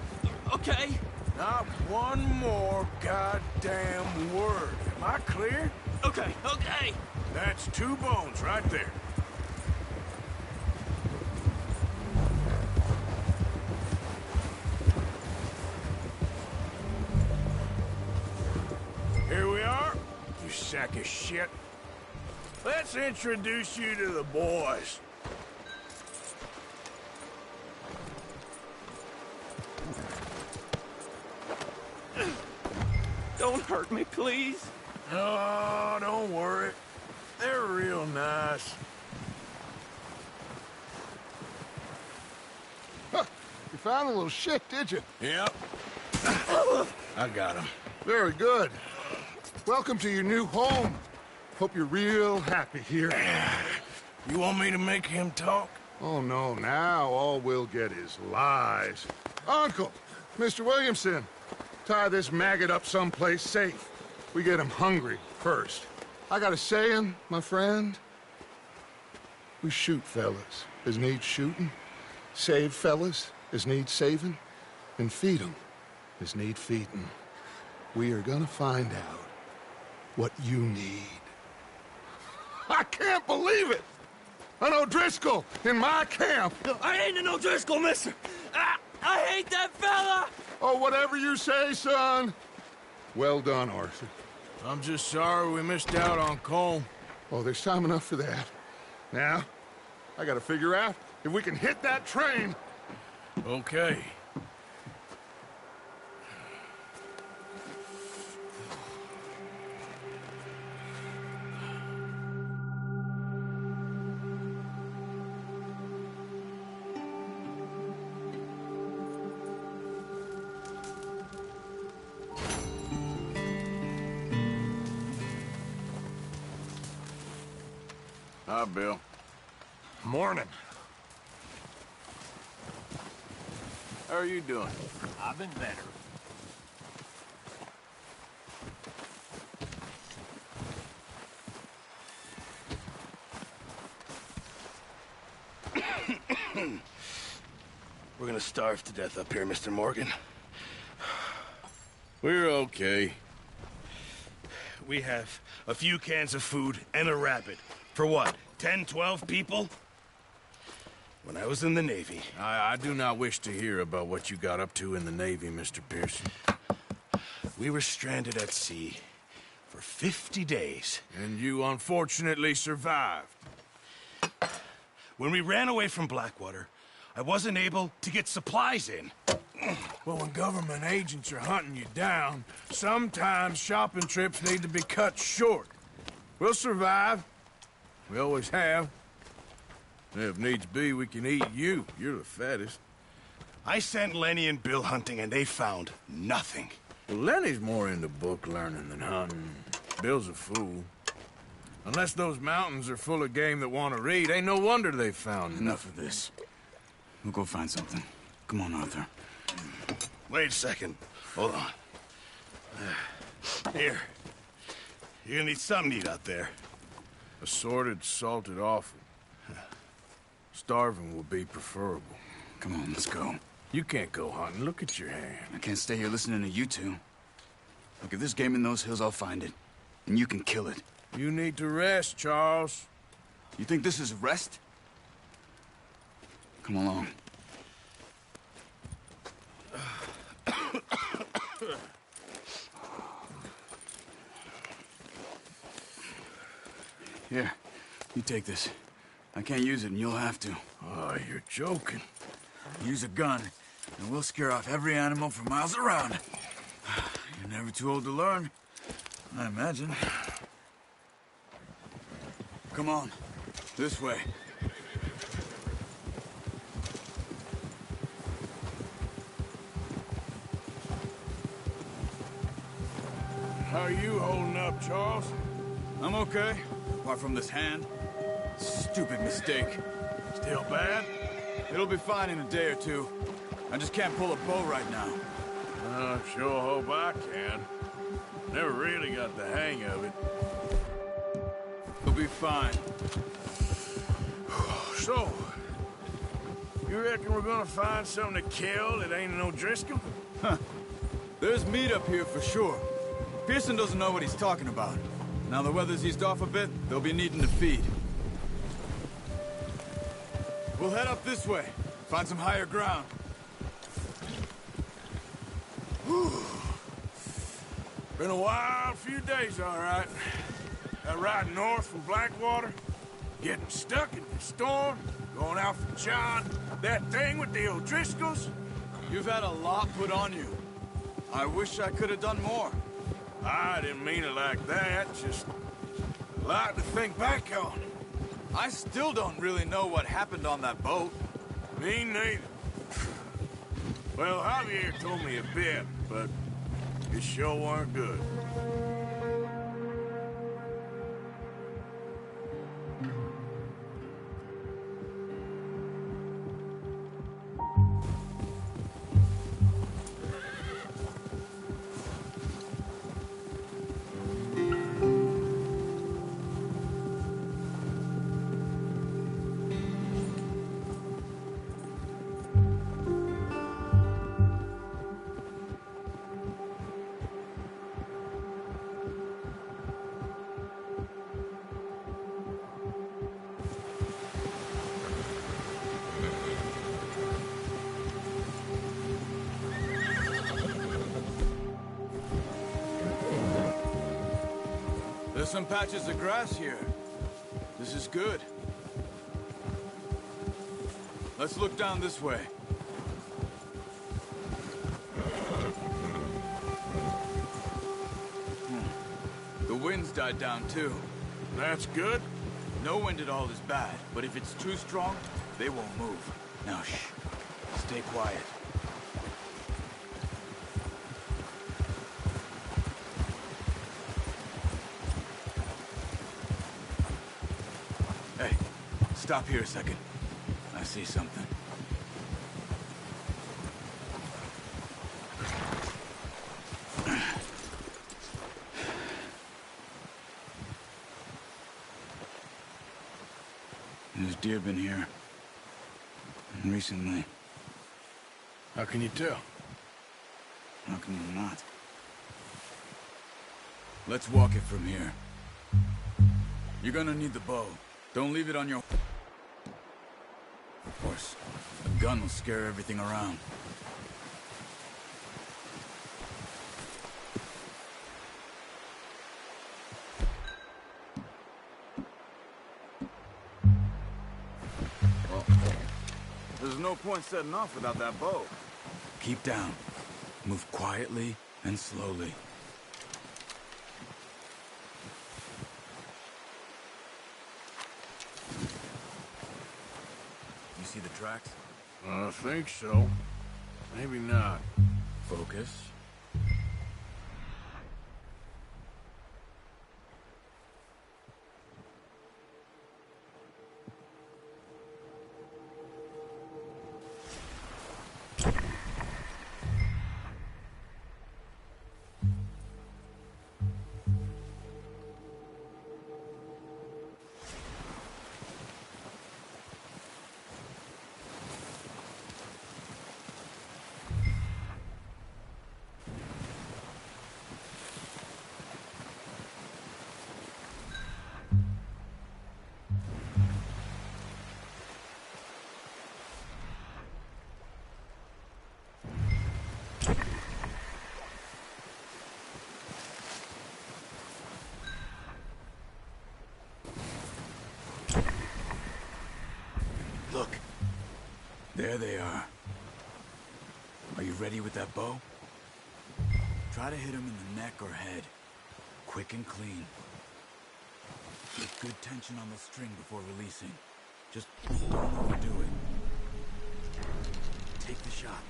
Okay? Not one more goddamn word. Am I clear? Okay, okay. That's 2 bones right there. Here we are, you sack of shit. Let's introduce you to the boys. Don't hurt me, please. Oh, don't worry. They're real nice. Huh. You found a little shit, did you? Yep. I got him. Very good. Welcome to your new home. Hope you're real happy here. You want me to make him talk? Oh, no. Now all we'll get is lies. Uncle, Mr. Williamson, tie this maggot up someplace safe. We get him hungry first. I got a saying, my friend. We shoot fellas as need shooting, save fellas as need saving, and feed 'em as need feeding. We are gonna find out what you need. I can't believe it! An O'Driscoll in my camp! I ain't an O'Driscoll, mister! I hate that fella! Oh, whatever you say, son. Well done, Arthur. I'm just sorry we missed out on Colm. Oh, there's time enough for that. Now, I gotta figure out if we can hit that train. Okay. Hi, Bill. Morning. How are you doing? I've been better. We're gonna starve to death up here, Mr. Morgan. We're okay. We have a few cans of food and a rabbit. For what, 10, 12 people? When I was in the Navy... I do not wish to hear about what you got up to in the Navy, Mr. Pearson. We were stranded at sea for 50 days. And you unfortunately survived. When we ran away from Blackwater, I wasn't able to get supplies in. Well, when government agents are hunting you down, sometimes shopping trips need to be cut short. We'll survive. We always have. If needs be, we can eat you. You're the fattest. I sent Lenny and Bill hunting, and they found nothing. Well, Lenny's more into book learning than hunting. Bill's a fool. Unless those mountains are full of game that want to read, ain't no wonder they found Enough of this. We'll go find something. Come on, Arthur. Wait a second. Hold on. Here. You're gonna need something to eat out there. Assorted, salted offal. Starving will be preferable. Come on, let's go. You can't go hunting. Look at your hand. I can't stay here listening to you two. Look, if there's game in those hills, I'll find it. And you can kill it. You need to rest, Charles. You think this is rest? Come along. Here, you take this. I can't use it, and you'll have to. Oh, you're joking. Use a gun, and we'll scare off every animal for miles around. You're never too old to learn, I imagine. Come on, this way. How are you holding up, Charles? I'm okay, apart from this hand. Stupid mistake. Still bad? It'll be fine in a day or two. I just can't pull a bow right now. I sure hope I can. Never really got the hang of it. It'll be fine. So, you reckon we're gonna find something to kill that ain't no Driscoll? Huh. There's meat up here for sure. Pearson doesn't know what he's talking about. Now the weather's eased off a bit, they'll be needing to feed. We'll head up this way. Find some higher ground. Whew. Been a wild few days, all right. That ride north from Blackwater, getting stuck in the storm, going out from John, that thing with the O'Driscolls. You've had a lot put on you. I wish I could have done more. I didn't mean it like that, just a lot to think back on. I still don't really know what happened on that boat. Me neither. Well, Javier told me a bit, but it sure weren't good. There's some patches of grass here. This is good. Let's look down this way. The wind's died down too. That's good. No wind at all is bad, but if it's too strong, they won't move. Now shh. Stay quiet. Hey, stop here a second. I see something. There's deer been here. And recently. How can you tell? How can you not? Let's walk it from here. You're gonna need the bow. Don't leave it on your horse. A gun will scare everything around. There's no point setting off without that bow. Keep down. Move quietly and slowly. You see the tracks? I think so. Maybe not. Focus. Look. There they are. Are you ready with that bow? Try to hit him in the neck or head. Quick and clean. Get good tension on the string before releasing. Just don't overdo it. Take the shot.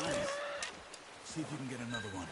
Nice. See if you can get another one.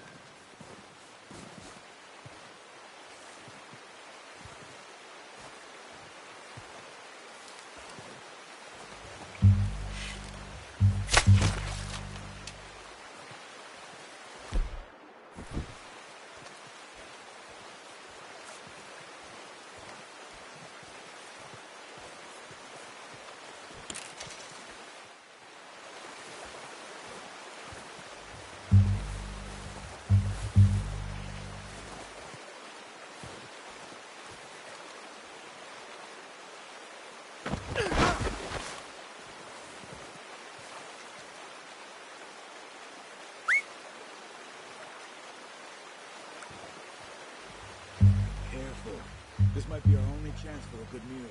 Careful. This might be our only chance for a good meal.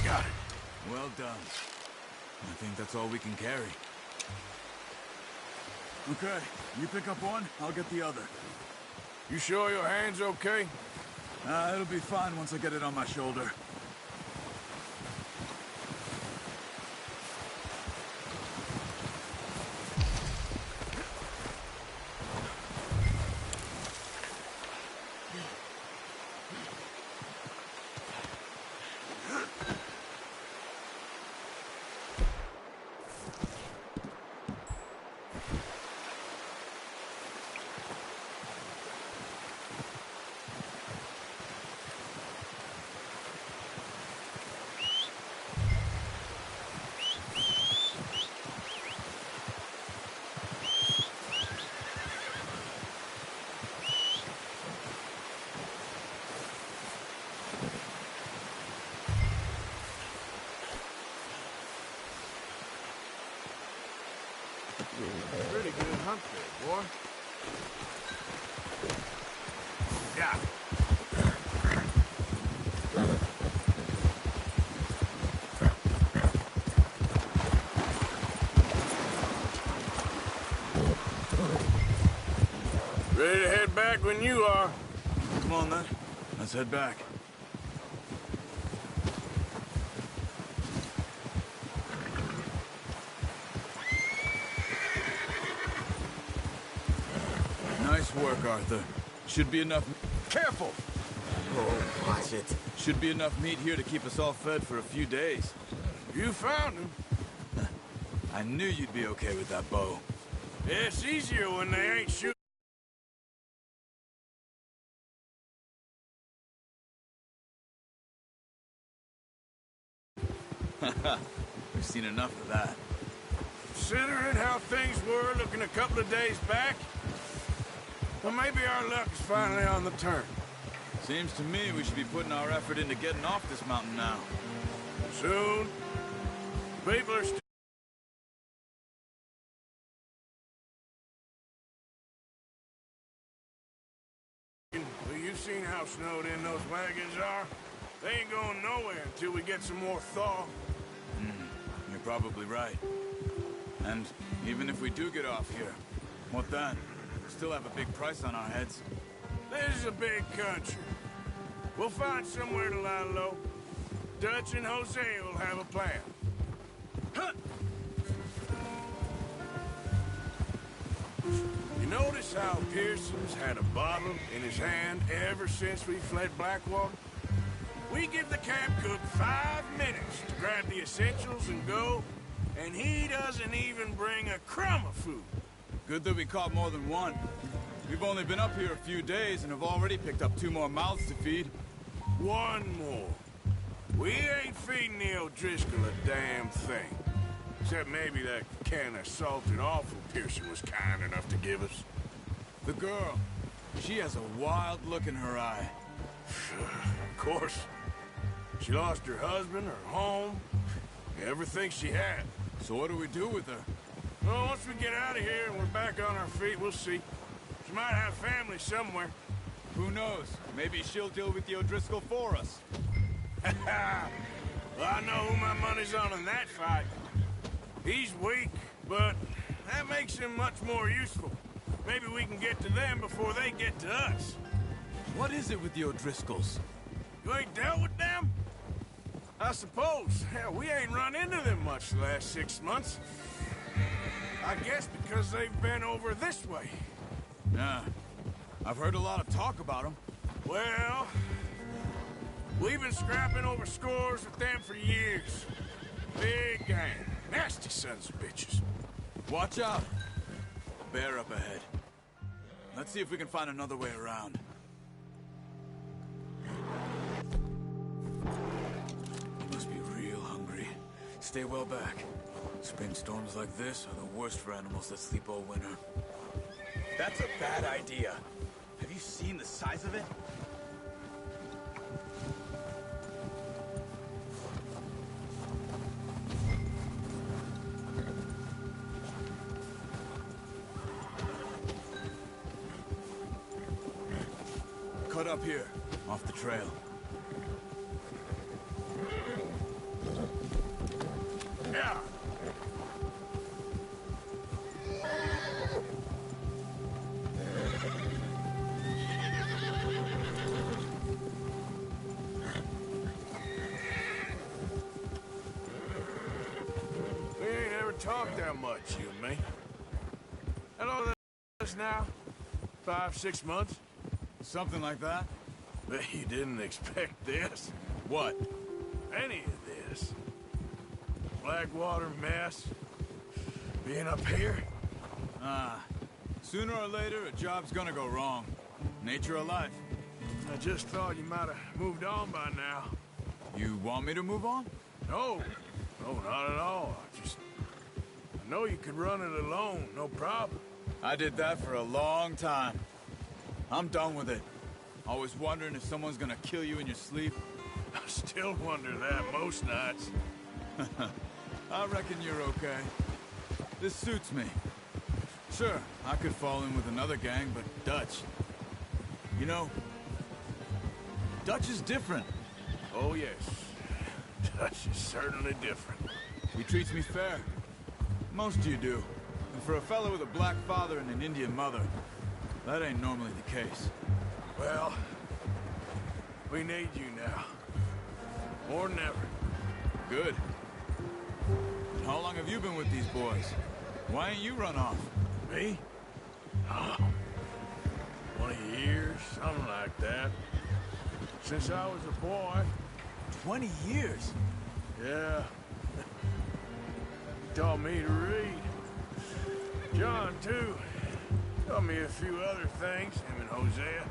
Got it. Well done. I think that's all we can carry. Okay, you pick up one, I'll get the other. You sure your hand's okay? It'll be fine once I get it on my shoulder. Pretty good hunt there, boy. Yeah. Ready to head back when you are. Come on, then. Let's head back. Nice work, Arthur. Should be enough... Careful! Oh, watch it. Should be enough meat here to keep us all fed for a few days. You found him. I knew you'd be okay with that bow. It's easier when they ain't shooting. We've seen enough of that. Considering how things were looking a couple of days back, well, maybe our luck is finally on the turn. Seems to me we should be putting our effort into getting off this mountain now. Soon. People are still... Well, you've seen how snowed in those wagons are. They ain't going nowhere until we get some more thaw. You're probably right. And even if we do get off here, what then? We still have a big price on our heads. This is a big country. We'll find somewhere to lie low. Dutch and Jose will have a plan. Huh. You notice how Pearson's had a bottle in his hand ever since we fled Blackwater? We give the camp cook 5 minutes to grab the essentials and go, and he doesn't even bring a crumb of food. Good that we caught more than one. We've only been up here a few days and have already picked up 2 more mouths to feed. 1 more. We ain't feeding the O'Driscoll a damn thing. Except maybe that can of salted offal Pearson was kind enough to give us. The girl, she has a wild look in her eye. Of course. She lost her husband, her home, everything she had. So what do we do with her? Well, once we get out of here and we're back on our feet, we'll see. She might have family somewhere. Who knows? Maybe she'll deal with the O'Driscoll for us. Well, I know who my money's on in that fight. He's weak, but that makes him much more useful. Maybe we can get to them before they get to us. What is it with the O'Driscolls? You ain't dealt with them? I suppose. Hell, we ain't run into them much the last 6 months. I guess because they've been over this way. Yeah. I've heard a lot of talk about them. Well, we've been scrapping over scores with them for years. Big gang. Nasty sons of bitches. Watch out. Bear up ahead. Let's see if we can find another way around. You must be real hungry. Stay well back. Spring storms like this are the worst for animals that sleep all winter. That's a bad idea. Have you seen the size of it? Cut up here, off the trail. Yeah. We ain't ever talked that much, you and me. How long is now? 5, 6 months? Something like that? Bet you didn't expect this. What? Any of this. Blackwater mess. Being up here. Sooner or later, a job's gonna go wrong. Nature of life. I just thought you might have moved on by now. You want me to move on? No. No, not at all. I know you could run it alone, no problem. I did that for a long time. I'm done with it. Always wondering if someone's gonna kill you in your sleep. I still wonder that most nights. I reckon you're okay. This suits me. Sure, I could fall in with another gang, but Dutch... You know, Dutch is different. Oh, yes. Dutch is certainly different. He treats me fair. Most of you do. And for a fellow with a black father and an Indian mother, that ain't normally the case. Well, We need you now. More than ever. Good. How long have you been with these boys? Why ain't you run off? Me? Oh, 20 years, something like that. Since I was a boy. 20 years? Yeah. He taught me to read. John, too. Taught me a few other things, him and Hosea.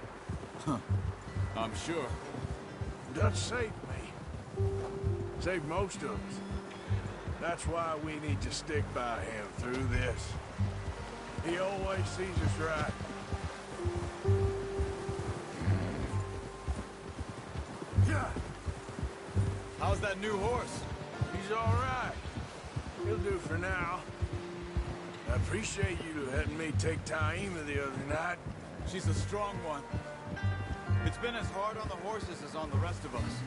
Huh. I'm sure. Dutch saved me. Saved most of us. That's why we need to stick by him through this. He always sees us right. Yeah. How's that new horse? He's all right. He'll do for now. I appreciate you letting me take Taima the other night. She's a strong one. It's been as hard on the horses as on the rest of us.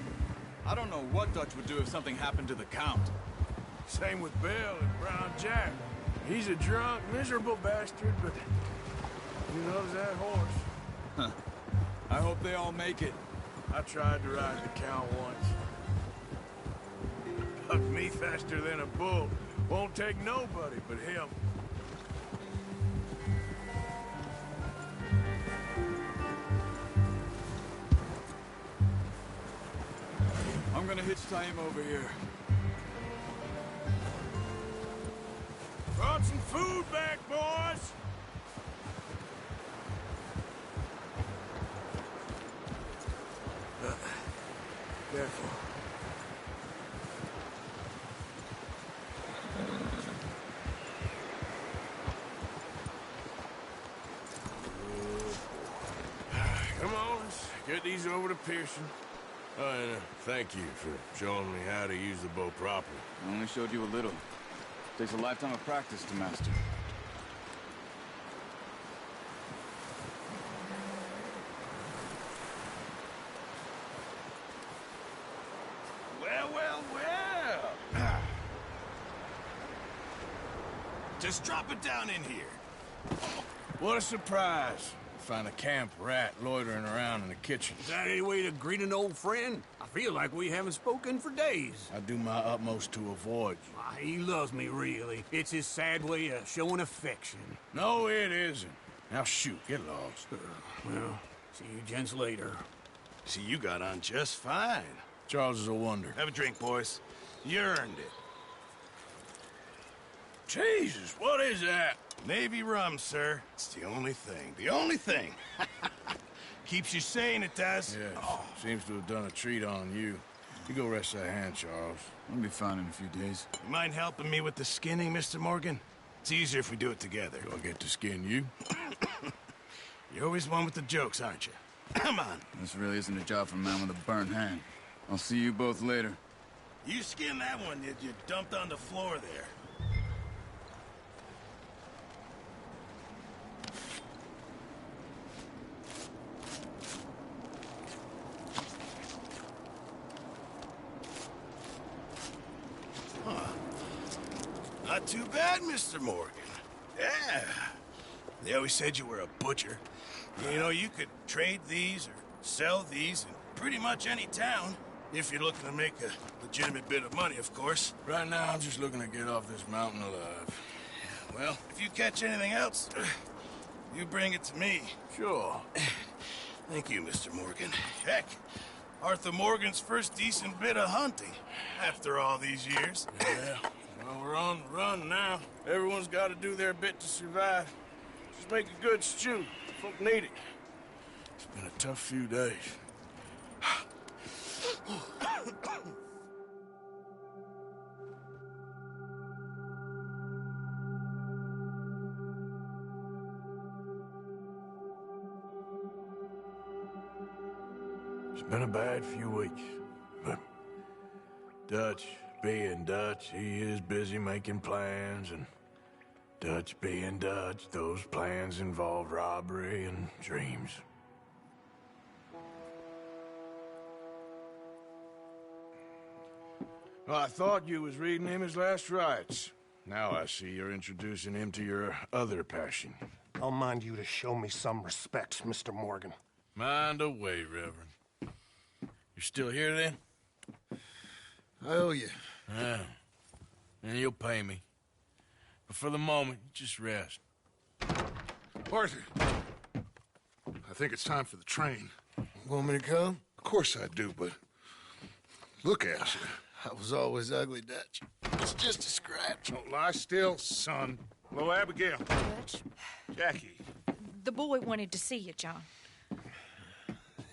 I don't know what Dutch would do if something happened to the Count. Same with Bill and Brown Jack. He's a drunk, miserable bastard, but he loves that horse. Huh. I hope they all make it. I tried to ride the Count once. Hugged me faster than a bull. Won't take nobody but him. I'm gonna hitch Taima over here. Brought some food back, boys! Careful. Come on, let's get these over to Pearson. Oh, and thank you for showing me how to use the bow properly. I only showed you a little. Takes a lifetime of practice to master. Well, well, well. Just drop it down in here. What a surprise. Find a camp rat loitering around in the kitchen. Is that any way to greet an old friend? I feel like we haven't spoken for days. I do my utmost to avoid you. He loves me, really. It's his sad way of showing affection. No, it isn't. Now shoot, get lost. Well, see you gents later. See, you got on just fine. Charles is a wonder. Have a drink, boys. You earned it. Jesus, what is that? Navy rum, sir. It's the only thing. The only thing. Keeps you sane, it does. Yes, seems to have done a treat on you. You go rest that hand, Charles. I'll be fine in a few days. You mind helping me with the skinning, Mr. Morgan? It's easier if we do it together. Do I get to skin you? You're always one with the jokes, aren't you? Come on. This really isn't a job for a man with a burnt hand. I'll see you both later. You skinned that one that you dumped on the floor there. Not too bad, Mr. Morgan. Yeah. They always said you were a butcher. You know, you could trade these or sell these in pretty much any town. If you're looking to make a legitimate bit of money, of course. Right now, I'm just looking to get off this mountain alive. Well, if you catch anything else, you bring it to me. Sure. Thank you, Mr. Morgan. Heck, Arthur Morgan's first decent bit of hunting after all these years. Yeah. Well, we're on the run now. Everyone's got to do their bit to survive. Just make a good stew. Folk need it. It's been a tough few days. It's been a bad few weeks, but Dutch being Dutch, he is busy making plans, and Dutch being Dutch, those plans involve robbery and dreams. Well, I thought you was reading him his last rites. Now I see you're introducing him to your other passion. I'll mind you to show me some respect, Mr. Morgan. Mind away, Reverend. You're still here, then? I owe you. Yeah. And you'll pay me. But for the moment, just rest. Arthur, I think it's time for the train. Want me to come? Of course I do, but look at you. I was always ugly, Dutch. It's just a scratch. Don't lie still, son. Hello, Abigail. Dutch, Jackie. the boy wanted to see you, John.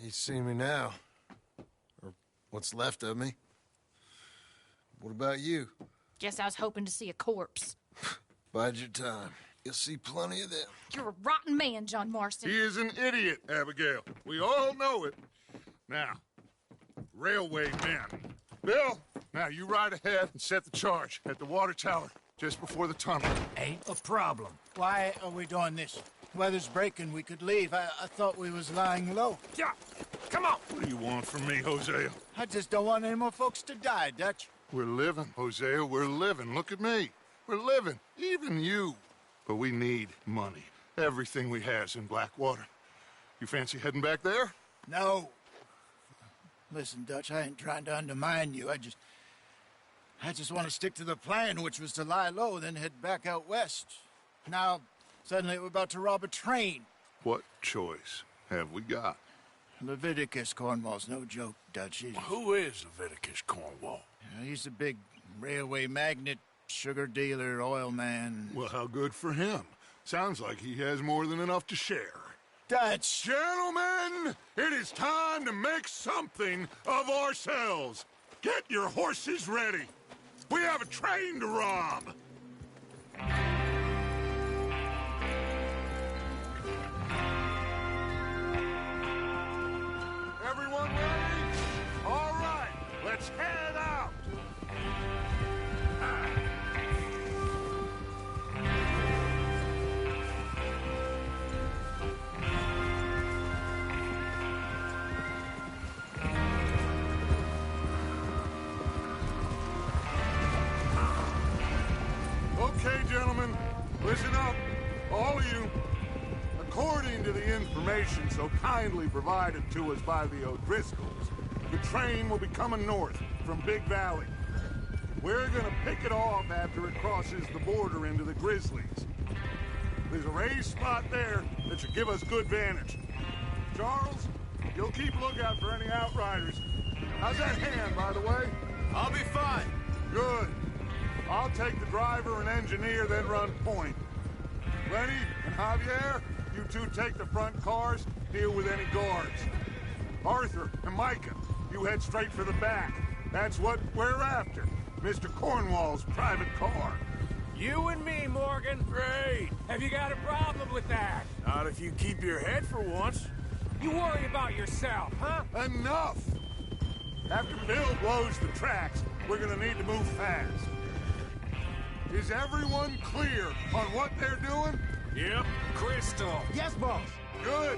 He's seen me now. Or what's left of me. What about you? Guess I was hoping to see a corpse. Bide your time. You'll see plenty of them. You're a rotten man, John Marston. He is an idiot, Abigail. We all know it. Now, railway men. Bill, now you ride ahead and set the charge at the water tower just before the tunnel. Ain't a problem. Why are we doing this? Weather's breaking, we could leave. I thought we was lying low. Yeah, come on. What do you want from me, Hosea? I just don't want any more folks to die, Dutch. We're living, Hosea, we're living. Look at me. We're living, even you. But we need money. Everything we has in Blackwater. You fancy heading back there? No. Listen, Dutch, I ain't trying to undermine you. I just want to stick to the plan, which was to lie low, then head back out west. Now, suddenly we're about to rob a train. What choice have we got? Leviticus Cornwall's no joke, Dutch. Who is Leviticus Cornwall? He's a big railway magnate, sugar dealer, oil man. Well, how good for him. Sounds like he has more than enough to share. Dutch! Gentlemen, it is time to make something of ourselves. Get your horses ready. We have a train to rob. Everyone ready? All right, let's head out. Okay, gentlemen, listen up, all of you. According to the information so kindly provided to us by the O'Driscolls, the train will be coming north from Big Valley. We're gonna pick it off after it crosses the border into the Grizzlies. There's a raised spot there that should give us good vantage. Charles, you'll keep lookout for any outriders. How's that hand, by the way? I'll be fine. Good. I'll take the driver and engineer, then run point. Lenny and Javier, you two take the front cars, deal with any guards. Arthur and Micah, you head straight for the back. That's what we're after. Mr. Cornwall's private car. You and me, Morgan. Great. Have you got a problem with that? Not if you keep your head for once. You worry about yourself, huh? Enough! After Bill blows the tracks, we're gonna need to move fast. Is everyone clear on what they're doing? Yep. Crystal. Yes, boss. Good.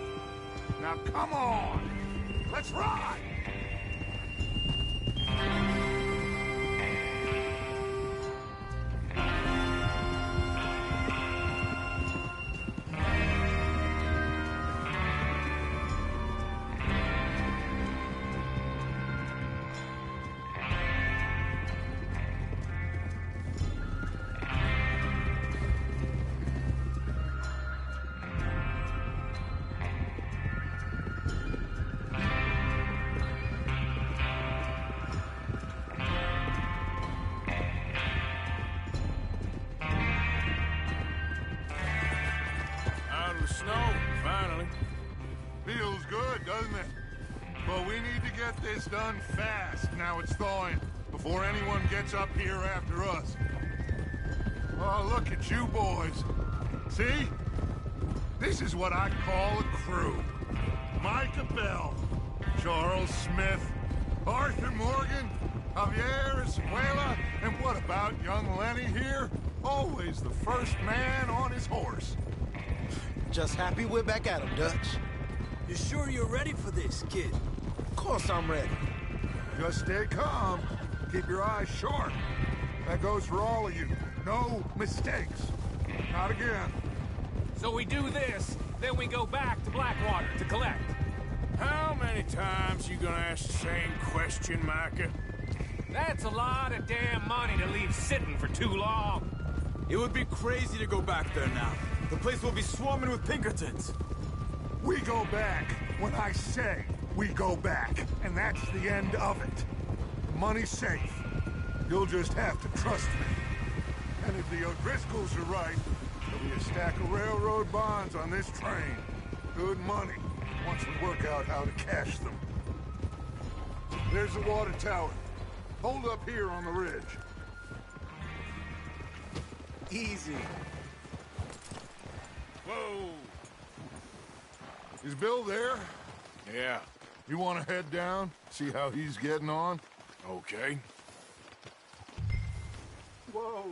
Now come on. Let's ride. Snow, finally. Feels good, doesn't it? But we need to get this done fast, now it's thawing, before anyone gets up here after us. Oh, look at you boys. See? This is what I call a crew. Micah Bell, Charles Smith, Arthur Morgan, Javier Escuela, and what about young Lenny here? Always the first man on his horse. Just happy we're back at him, Dutch. You sure you're ready for this, kid? Of course I'm ready. Just stay calm. Keep your eyes sharp. That goes for all of you. No mistakes. Not again. So we do this, then we go back to Blackwater to collect. How many times you gonna ask the same question, Micah? That's a lot of damn money to leave sitting for too long. It would be crazy to go back there now. The place will be swarming with Pinkertons. We go back when I say we go back, and that's the end of it. The money's safe. You'll just have to trust me. And if the O'Driscolls are right, there'll be a stack of railroad bonds on this train. Good money, once we work out how to cash them. There's the water tower. Hold up here on the ridge. Easy. Whoa! Is Bill there? Yeah. You want to head down, see how he's getting on? Okay. Whoa!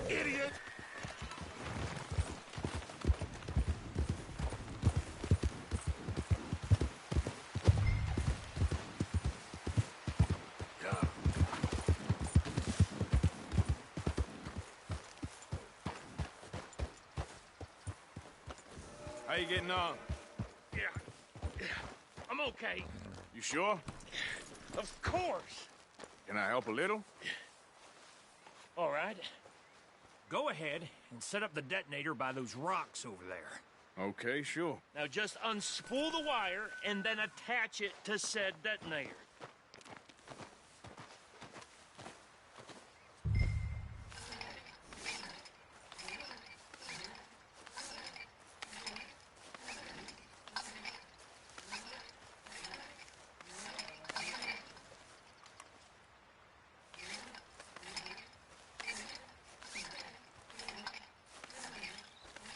Idiot! How you getting on? Yeah. I'm okay. You sure? Of course. Can I help a little? All right. Go ahead and set up the detonator by those rocks over there. Okay, sure. Now just unspool the wire and then attach it to said detonator.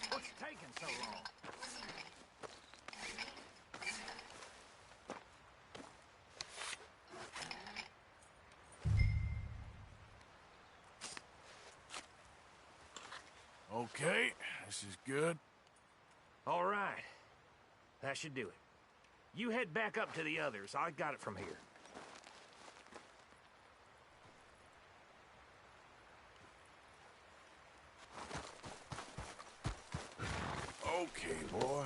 What's taking so long? Okay, this is good. All right. That should do it. You head back up to the others. I got it from here. Okay, boy.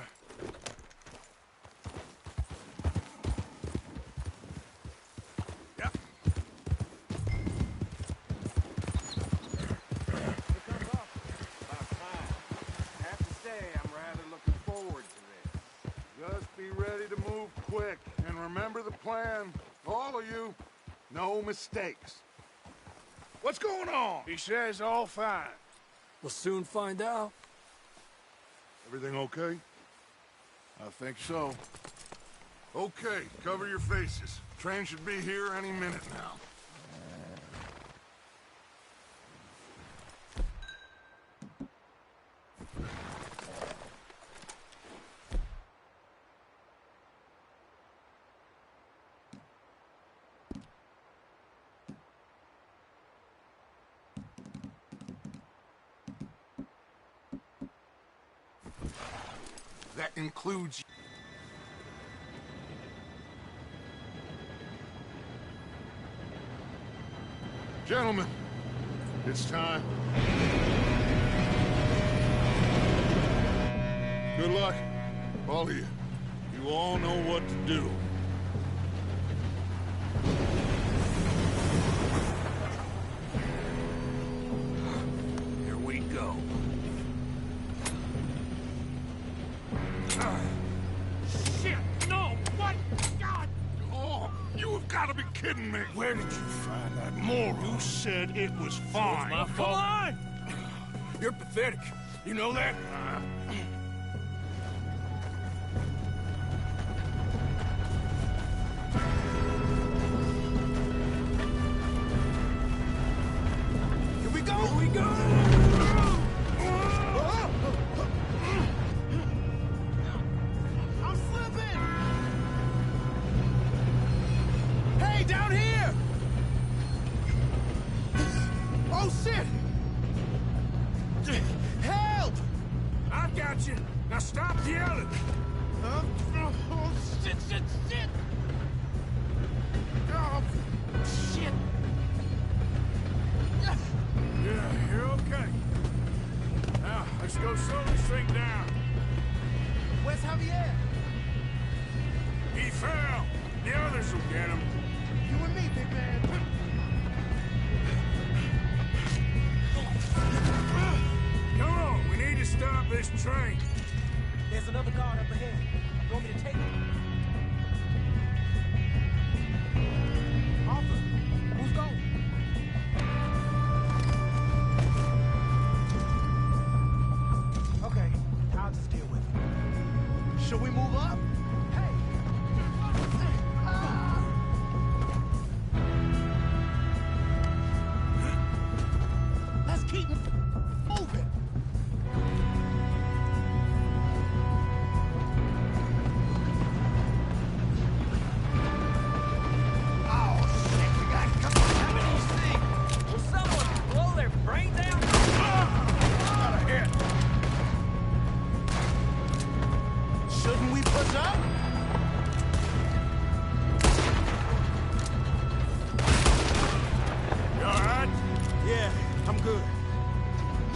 Yep. Have to say, I'm rather looking forward to this. Just be ready to move quick, and remember the plan. All of you, no mistakes. What's going on? He says all fine. We'll soon find out. Everything okay? I think so. Okay, cover your faces. Train should be here any minute now. That includes... Gentlemen, it's time. Good luck, all of you. You all know what to do. Here we go. Shit! No! What? God! Oh, you have got to be kidding me. Where did you find that moron? You said it was So fine. it's my fault. Come on! You're pathetic. You know that? Here we go! Here we go! I'm slipping! Hey, down here! Oh, shit! Help! I got you. Now stop yelling. Oh, shit, shit, shit! Oh, shit! slow this thing down. Where's Javier? He fell. The others will get him. You and me, big man. Come on, we need to stop this train. There's another guard up ahead. You want me to take it? Arthur, who's going? Okay, I'll just deal with it. Should we move up? Hey! Let's keep moving. Shouldn't we push up? You alright? Yeah, I'm good.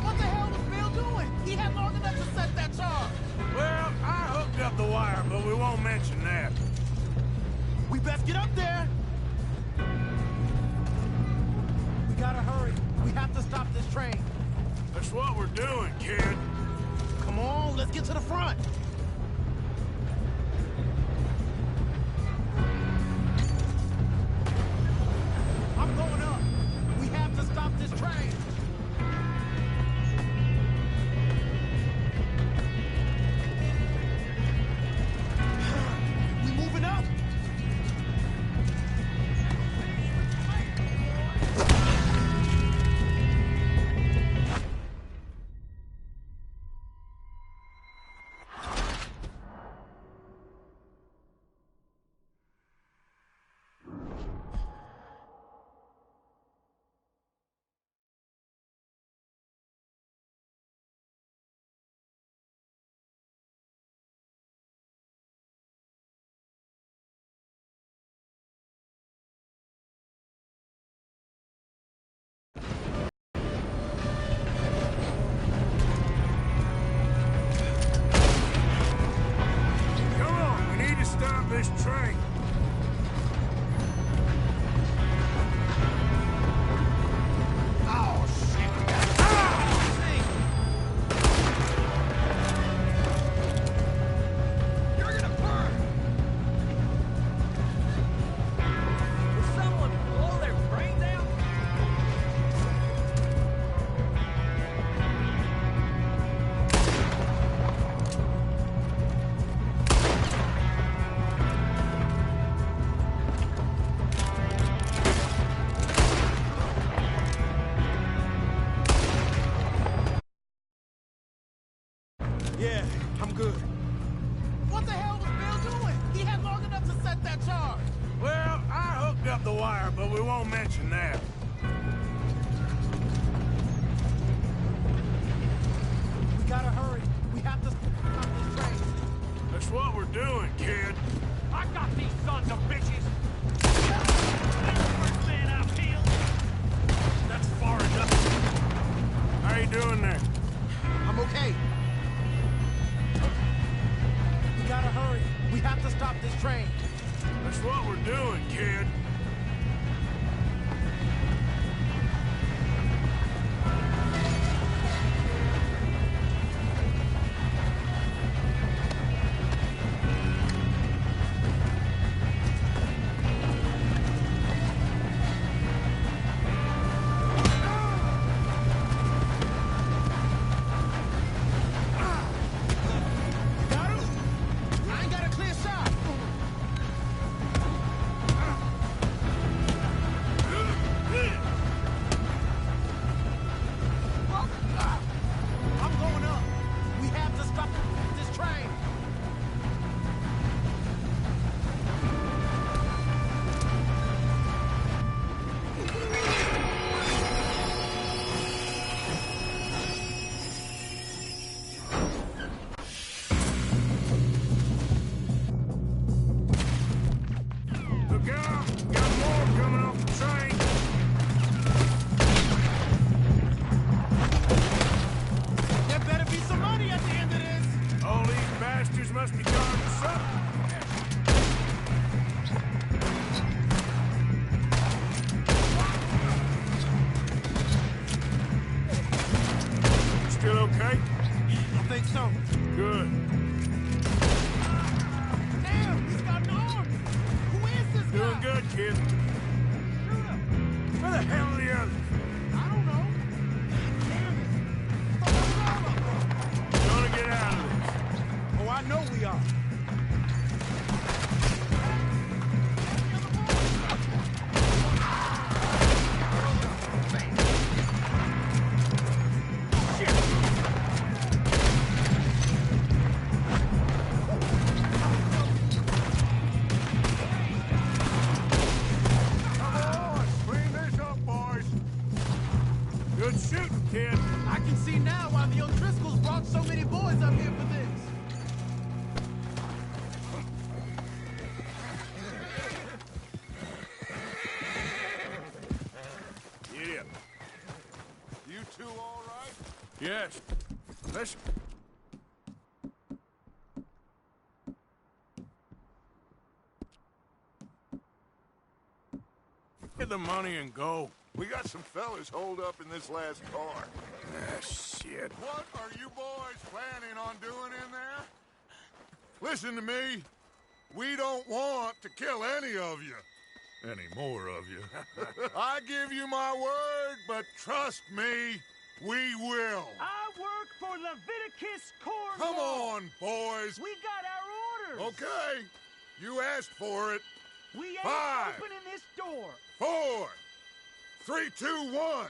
What the hell was Bill doing? He had long enough to set that charge. Well, I hooked up the wire, but we won't mention that. We best get up there. We gotta hurry. We have to stop this train. That's what we're doing, kid. Come on, let's get to the front. I'm going up. We have to stop this train. We moving up? Come on, we need to stop this train. Oh, shit. You're gonna burn. Will someone blow their brains out? Yeah, I'm good. What the hell was Bill doing? He had long enough to set that charge. Well, I hooked up the wire, but we won't mention that. We gotta hurry. We have to stop this train. That's what we're doing, kid. I got these sons of bitches! Man, I feel. That's far enough. How you doing there? I'm okay. We gotta hurry. We have to stop this train. That's what we're doing, kid. Got him? I ain't got a clear shot. some. Good. Damn, he's got an arm. Who is this guy? Doing good, kid. Shoot him. Where the hell are the others? I don't know. Damn it. We're gonna get out of this. Oh, I know we are. Good shooting, kid. I can see now why the O'Driscolls brought so many boys up here for this. Yeah. You two all right? Yes. Let's... Get the money and go. We got some fellas holed up in this last car. Ah, shit. What are you boys planning on doing in there? Listen to me. We don't want to kill any of you. Any more of you. I give you my word, but trust me, we will. I work for Leviticus Corps. Come on, boys. We got our orders. Okay. You asked for it. We ain't 5, opening this door. 4, 3, 2, 1.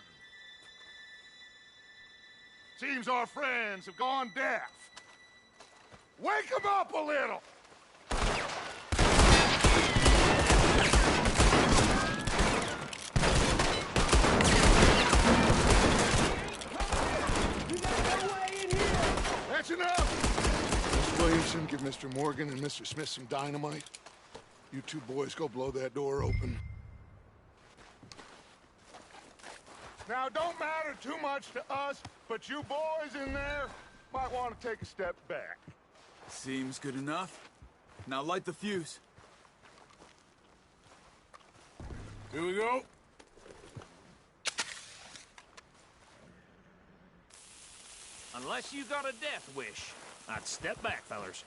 Seems our friends have gone deaf. Wake them up a little. That's enough. Mr. Williamson, give Mr. Morgan and Mr. Smith some dynamite. You two boys go blow that door open. Now, don't matter too much to us, but you boys in there might want to take a step back. Seems good enough. Now light the fuse. Here we go. Unless you got a death wish, I'd step back, fellers.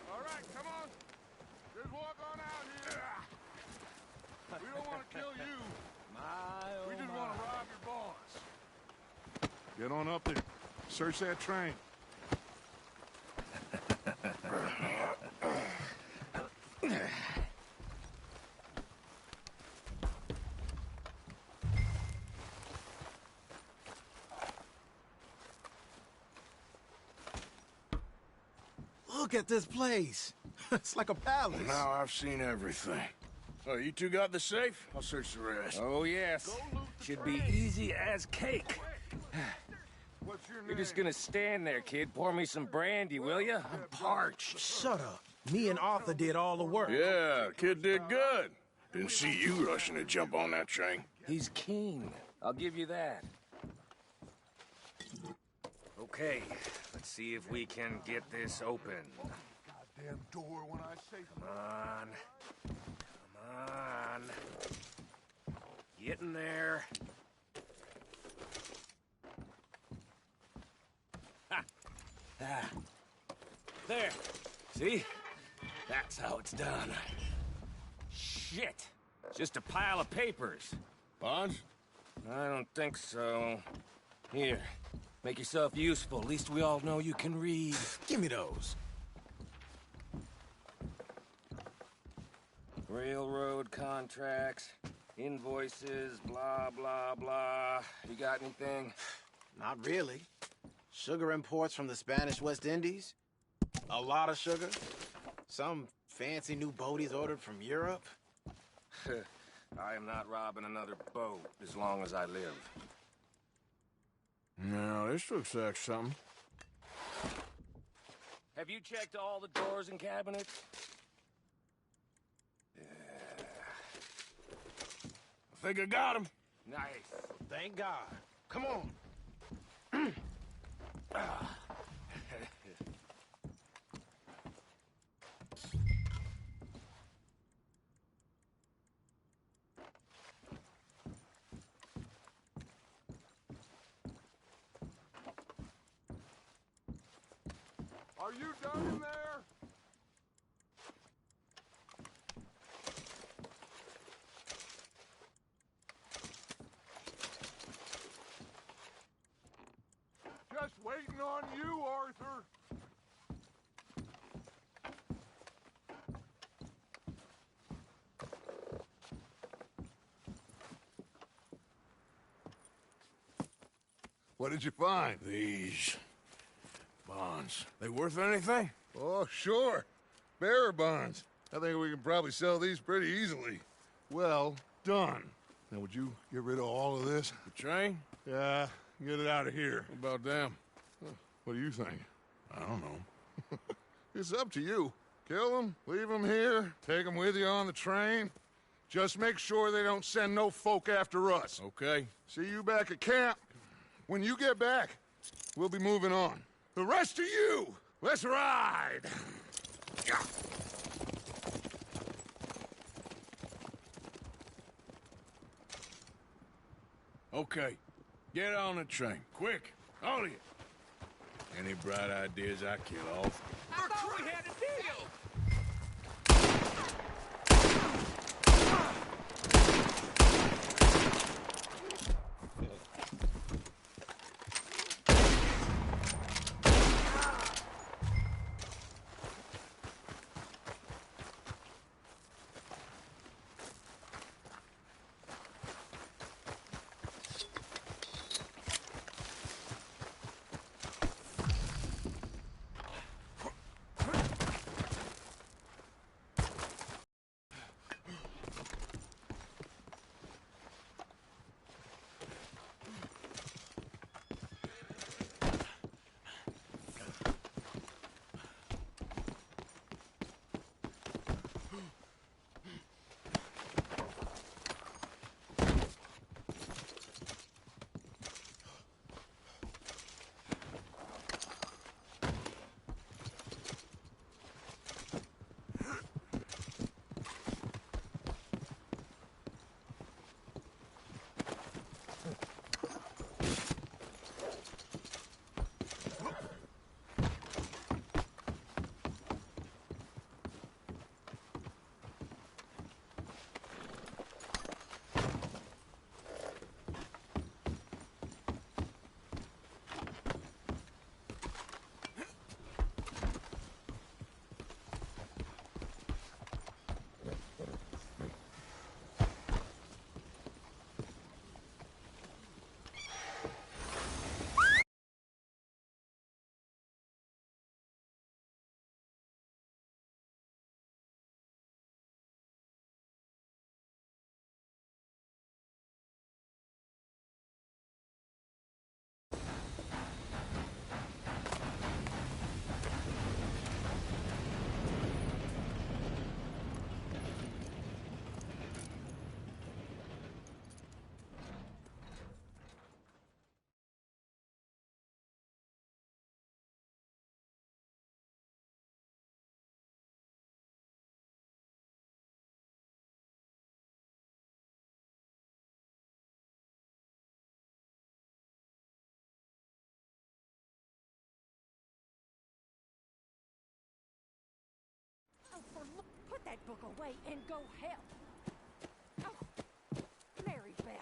All right, come on. Just walk on out here. We don't want to kill you. We just want to rob your boss. Get on up there. Search that train. Look at this place. It's like a palace. Now I've seen everything. Oh, you two got the safe? I'll search the rest. Oh, yes. Should be easy as cake. What's your name? You're just gonna stand there, kid. Pour me some brandy, will you? I'm parched. Shut up. Me and Arthur did all the work. Yeah, kid did good. Didn't see you rushing to jump on that train. He's keen. I'll give you that. Okay, let's see if we can get this open. Goddamn door when I say Come on. Come on. Get in there. Ha! Ah. There. See? That's how it's done. Shit. Just a pile of papers. Bonds? I don't think so. Here. Make yourself useful. At least we all know you can read. Give me those. Railroad contracts, invoices, blah, blah, blah. You got anything? Not really. Sugar imports from the Spanish West Indies. A lot of sugar. Some fancy new boat he's ordered from Europe. I am not robbing another boat as long as I live. No, this looks like something. Have you checked all the doors and cabinets? I think I got him. Nice. Thank God. Come on. Are you done in there? Just waiting on you, Arthur. What did you find? These bonds. They worth anything? Oh, sure. Bearer bonds. I think we can probably sell these pretty easily. Well done. Now, would you get rid of all of this? The train? Yeah, get it out of here. What about them? What do you think? I don't know. It's up to you. Kill them, leave them here, take them with you on the train. Just make sure they don't send no folk after us. Okay. See you back at camp. When you get back, we'll be moving on. The rest of you, let's ride! Yeah. Okay. Get on the train. Quick. All of you. Any bright ideas I kill off? I thought we had a deal! Put that book away and go help. Oh, Mary Beth.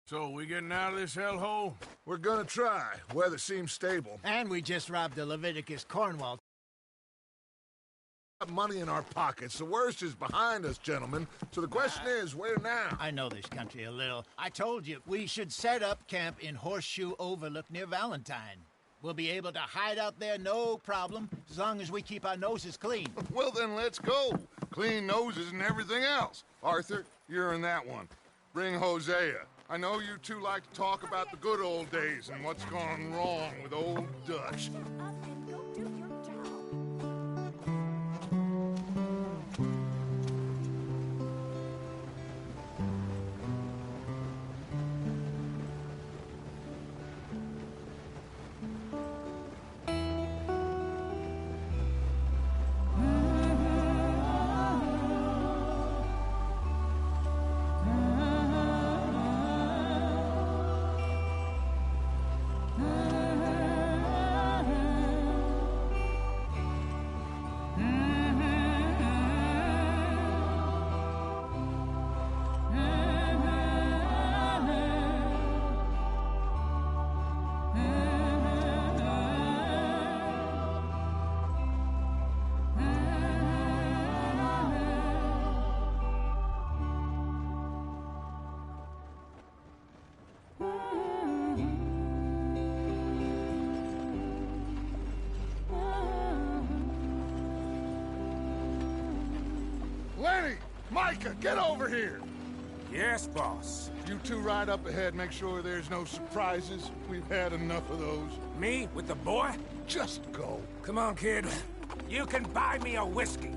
So, we getting out of this hellhole? We're gonna try. Weather seems stable. And we just robbed the Leviticus Cornwall got money in our pockets. The worst is behind us, gentlemen. So the question is, where now? I know this country a little. I told you, we should set up camp in Horseshoe Overlook near Valentine. We'll be able to hide out there, no problem, as long as we keep our noses clean. Well, then let's go. Clean noses and everything else. Arthur, you're in that one. Bring Hosea. I know you two like to talk about the good old days and what's gone wrong with old Dutch. Lenny! Micah, get over here! Yes, boss. You two ride up ahead, make sure there's no surprises. We've had enough of those. Me with the boy? Just go. Come on, kid. You can buy me a whiskey.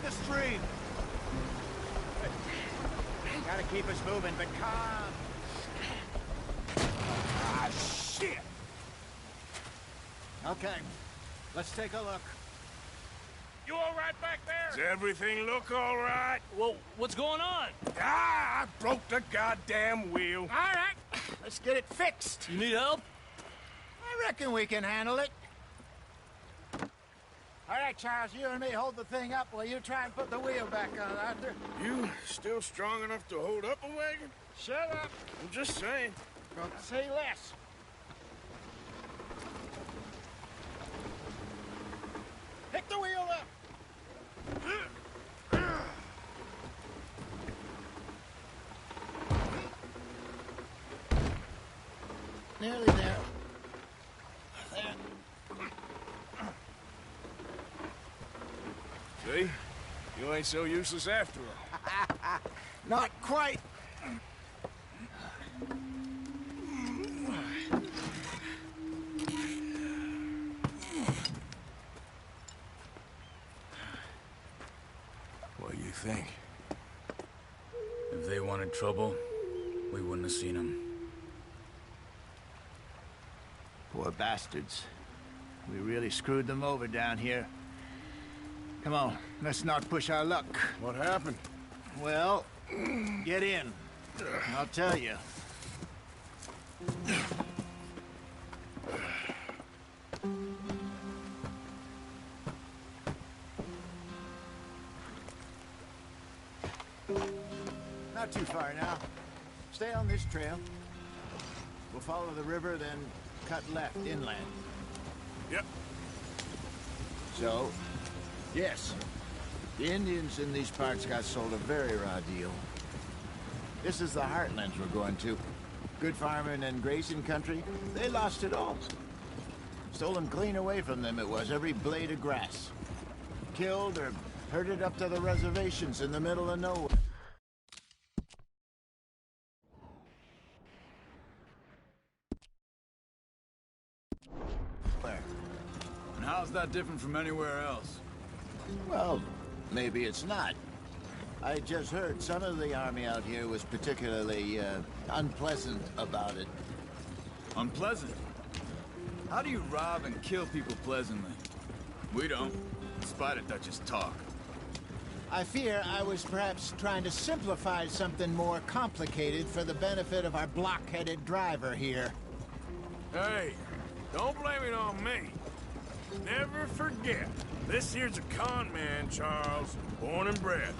The stream. Gotta keep us moving, but calm. Ah, shit! Okay, let's take a look. You all right back there? Does everything look all right? Well, what's going on? Ah, I broke the goddamn wheel. All right, let's get it fixed. You need help? I reckon we can handle it. All right, Charles, you and me hold the thing up while you try and put the wheel back on, Arthur. You still strong enough to hold up a wagon? Shut up. I'm just saying. Don't say less. Pick the wheel up. Nearly there. There. See? You ain't so useless after all. Not quite. What do you think? If they wanted trouble, we wouldn't have seen them. Poor bastards. We really screwed them over down here. Come on, let's not push our luck. What happened? Well, get in. I'll tell you. Not too far now. Stay on this trail. We'll follow the river, then cut left inland. Yep. So, yes, the Indians in these parts got sold a very raw deal. This is the heartlands we're going to. Good farming and grazing country, they lost it all. Stolen clean away from them it was, every blade of grass. Killed or herded up to the reservations in the middle of nowhere. And how's that different from anywhere else? Well, maybe it's not. I just heard some of the army out here was particularly unpleasant about it. Unpleasant? How do you rob and kill people pleasantly? We don't, despite it, that just talk. I fear I was perhaps trying to simplify something more complicated for the benefit of our block-headed driver here. Hey, don't blame it on me. Never forget, this here's a con man, Charles, born and bred.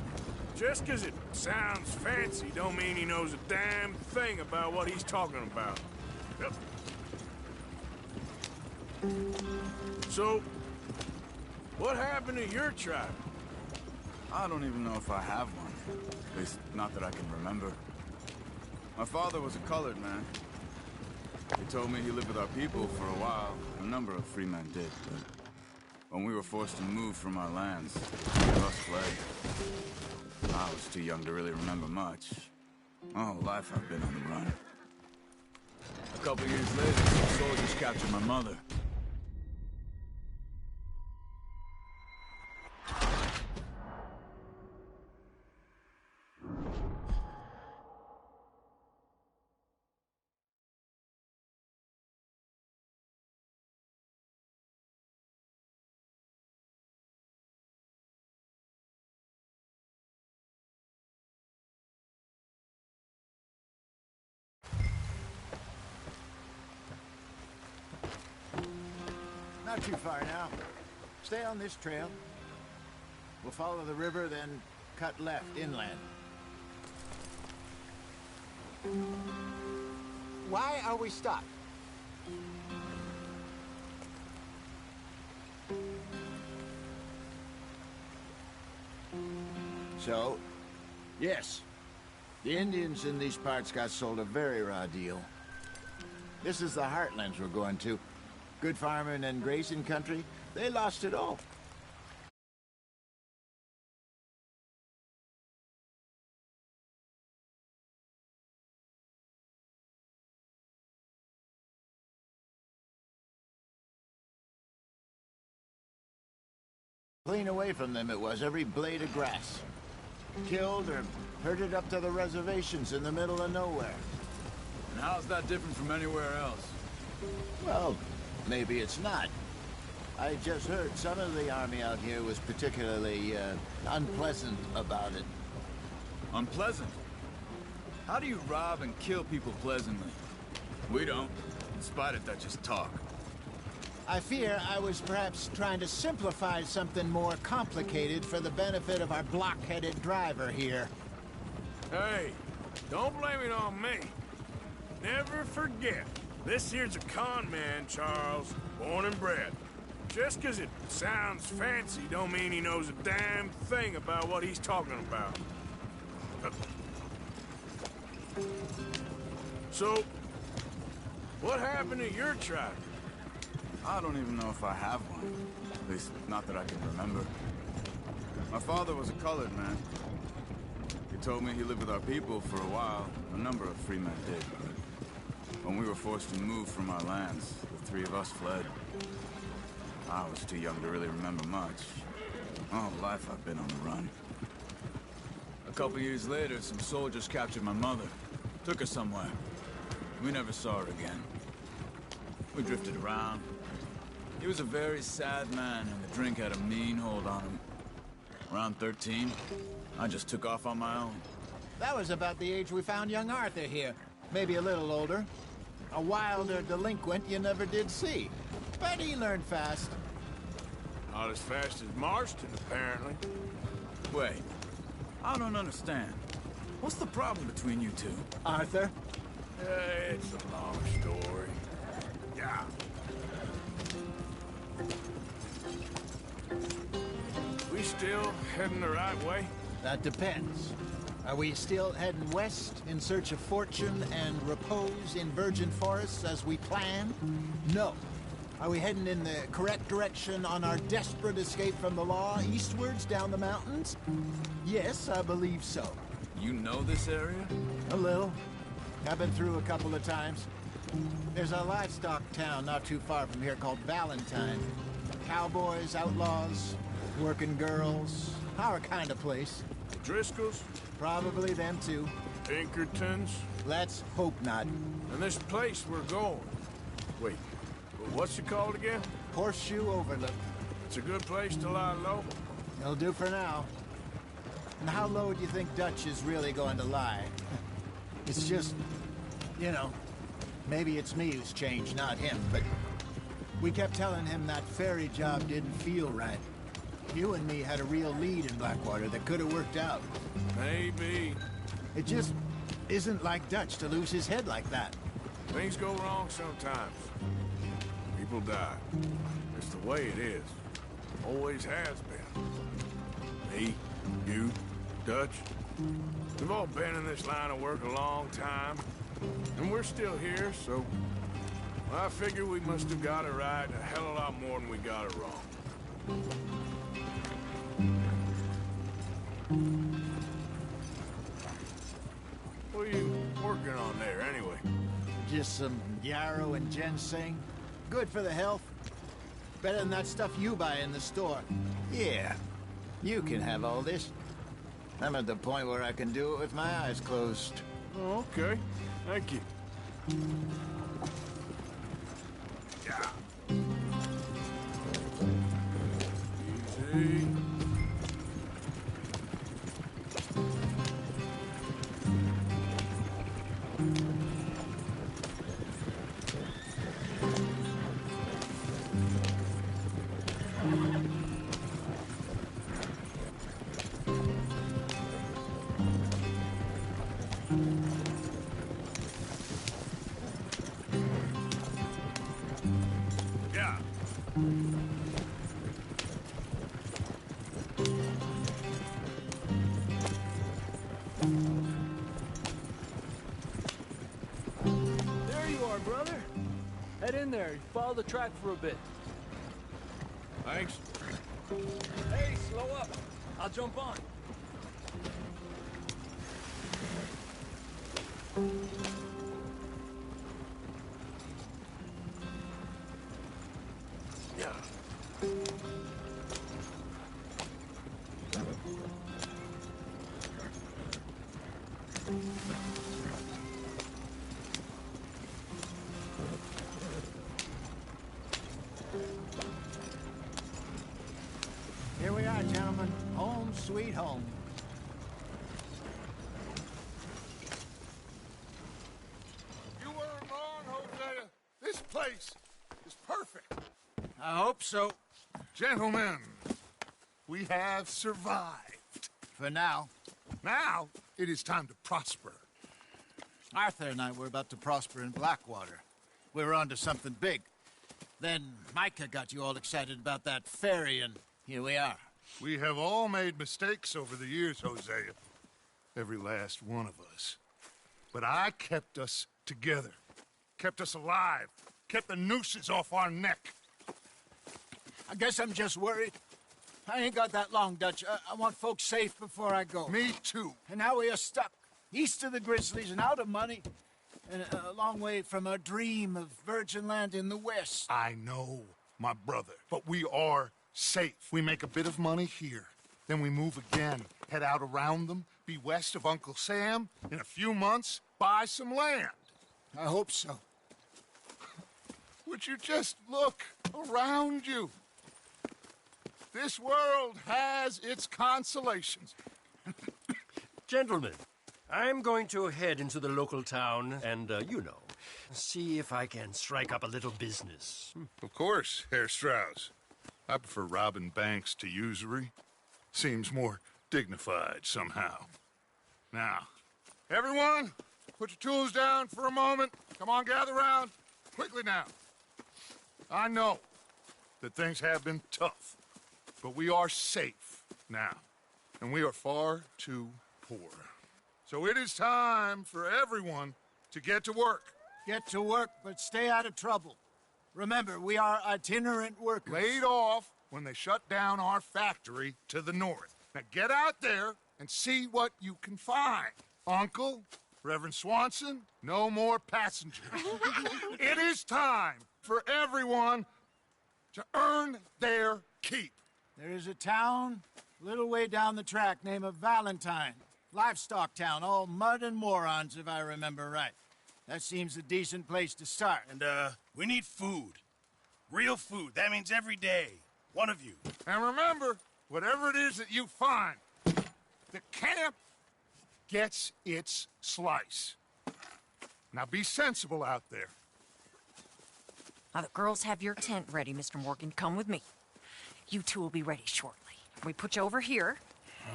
Just 'cause it sounds fancy don't mean he knows a damn thing about what he's talking about. Yep. So, what happened to your tribe? I don't even know if I have one. At least, not that I can remember. My father was a colored man. He told me he lived with our people for a while. A number of free men did, but when we were forced to move from our lands, three of us fled. I was too young to really remember much. All life I've been on the run. A couple years later, some soldiers captured my mother. Not too far now. Stay on this trail. We'll follow the river, then cut left inland. Why are we stopped? So, yes, the Indians in these parts got sold a very raw deal. This is the heartlands we're going to. Good farming and grazing country, they lost it all. Clean away from them it was, every blade of grass. Killed or herded up to the reservations in the middle of nowhere. And how's that different from anywhere else? Well, maybe it's not. I just heard some of the army out here was particularly unpleasant about it. Unpleasant? How do you rob and kill people pleasantly? We don't, despite it, that just talk. I fear I was perhaps trying to simplify something more complicated for the benefit of our block-headed driver here. Hey, don't blame it on me. Never forget, this here's a con man, Charles, born and bred. Just 'cause it sounds fancy don't mean he knows a damn thing about what he's talking about. So, what happened to your tribe? I don't even know if I have one. At least, not that I can remember. My father was a colored man. He told me he lived with our people for a while. A number of free men did, but when we were forced to move from our lands, the three of us fled. I was too young to really remember much. All life I've been on the run. A couple years later, some soldiers captured my mother. Took her somewhere. We never saw her again. We drifted around. He was a very sad man, and the drink had a mean hold on him. Around 13, I just took off on my own. That was about the age we found young Arthur here. Maybe a little older. A wilder delinquent you never did see. But he learned fast. Not as fast as Marston, apparently. Wait, I don't understand. What's the problem between you two? Arthur? It's a long story. Yeah. We still heading the right way? That depends. Are we still heading west in search of fortune and repose in virgin forests as we planned? No. Are we heading in the correct direction on our desperate escape from the law eastwards down the mountains? Yes, I believe so. You know this area? A little. I've been through a couple of times. There's a livestock town not too far from here called Valentine. Cowboys, outlaws, working girls, our kind of place. The Driscolls? Probably them too. Pinkertons? Let's hope not. And this place we're going. Wait, what's it called again? Horseshoe Overlook. It's a good place to lie low? It'll do for now. And how low do you think Dutch is really going to lie? It's just, you know, maybe it's me who's changed, not him, but we kept telling him that ferry job didn't feel right. You and me had a real lead in Blackwater that could have worked out. Maybe. It just isn't like Dutch to lose his head like that. Things go wrong sometimes. People die. It's the way it is. Always has been. Me, you, Dutch. We've all been in this line of work a long time. And we're still here, so... I figure we must have got it right a hell of a lot more than we got it wrong. What are you working on there, anyway? Just some yarrow and ginseng. Good for the health. Better than that stuff you buy in the store. Yeah, you can have all this. I'm at the point where I can do it with my eyes closed. Oh, okay. Thank you. Yeah. Easy. Brother, head in there. Follow the track for a bit. Thanks. Hey, slow up. I'll jump on. Yeah. Here we are, gentlemen. Home sweet home. You weren't wrong, Hosea. This place is perfect. I hope so. Gentlemen, we have survived. For now. Now, it is time to prosper. Arthur and I were about to prosper in Blackwater. We were on to something big. Then Micah got you all excited about that ferry, and here we are. We have all made mistakes over the years, Hosea. Every last one of us. But I kept us together. Kept us alive. Kept the nooses off our neck. I guess I'm just worried. I ain't got that long, Dutch. I want folks safe before I go. Me too. And now we are stuck. East of the Grizzlies and out of money. And a long way from our dream of virgin land in the west. I know, my brother. But we are safe. We make a bit of money here. Then we move again. Head out around them. Be west of Uncle Sam. In a few months, buy some land. I hope so. Would you just look around you? This world has its consolations. Gentlemen, I'm going to head into the local town and, see if I can strike up a little business. Of course, Herr Strauss. I prefer robbing banks to usury. Seems more dignified somehow. Now, everyone, put your tools down for a moment. Come on, gather round. Quickly now. I know that things have been tough, but we are safe now, and we are far too poor. So it is time for everyone to get to work. Get to work, but stay out of trouble. Remember, we are itinerant workers. Laid off when they shut down our factory to the north. Now get out there and see what you can find. Uncle, Reverend Swanson, no more passengers. It is time for everyone to earn their keep. There is a town little way down the track, name of Valentine. Livestock town, all mud and morons, if I remember right. That seems a decent place to start. And, we need food. Real food. That means every day. One of you. And remember, whatever it is that you find, the camp gets its slice. Now be sensible out there. Now, the girls have your tent ready, Mr. Morgan. Come with me. You two will be ready shortly. We put you over here.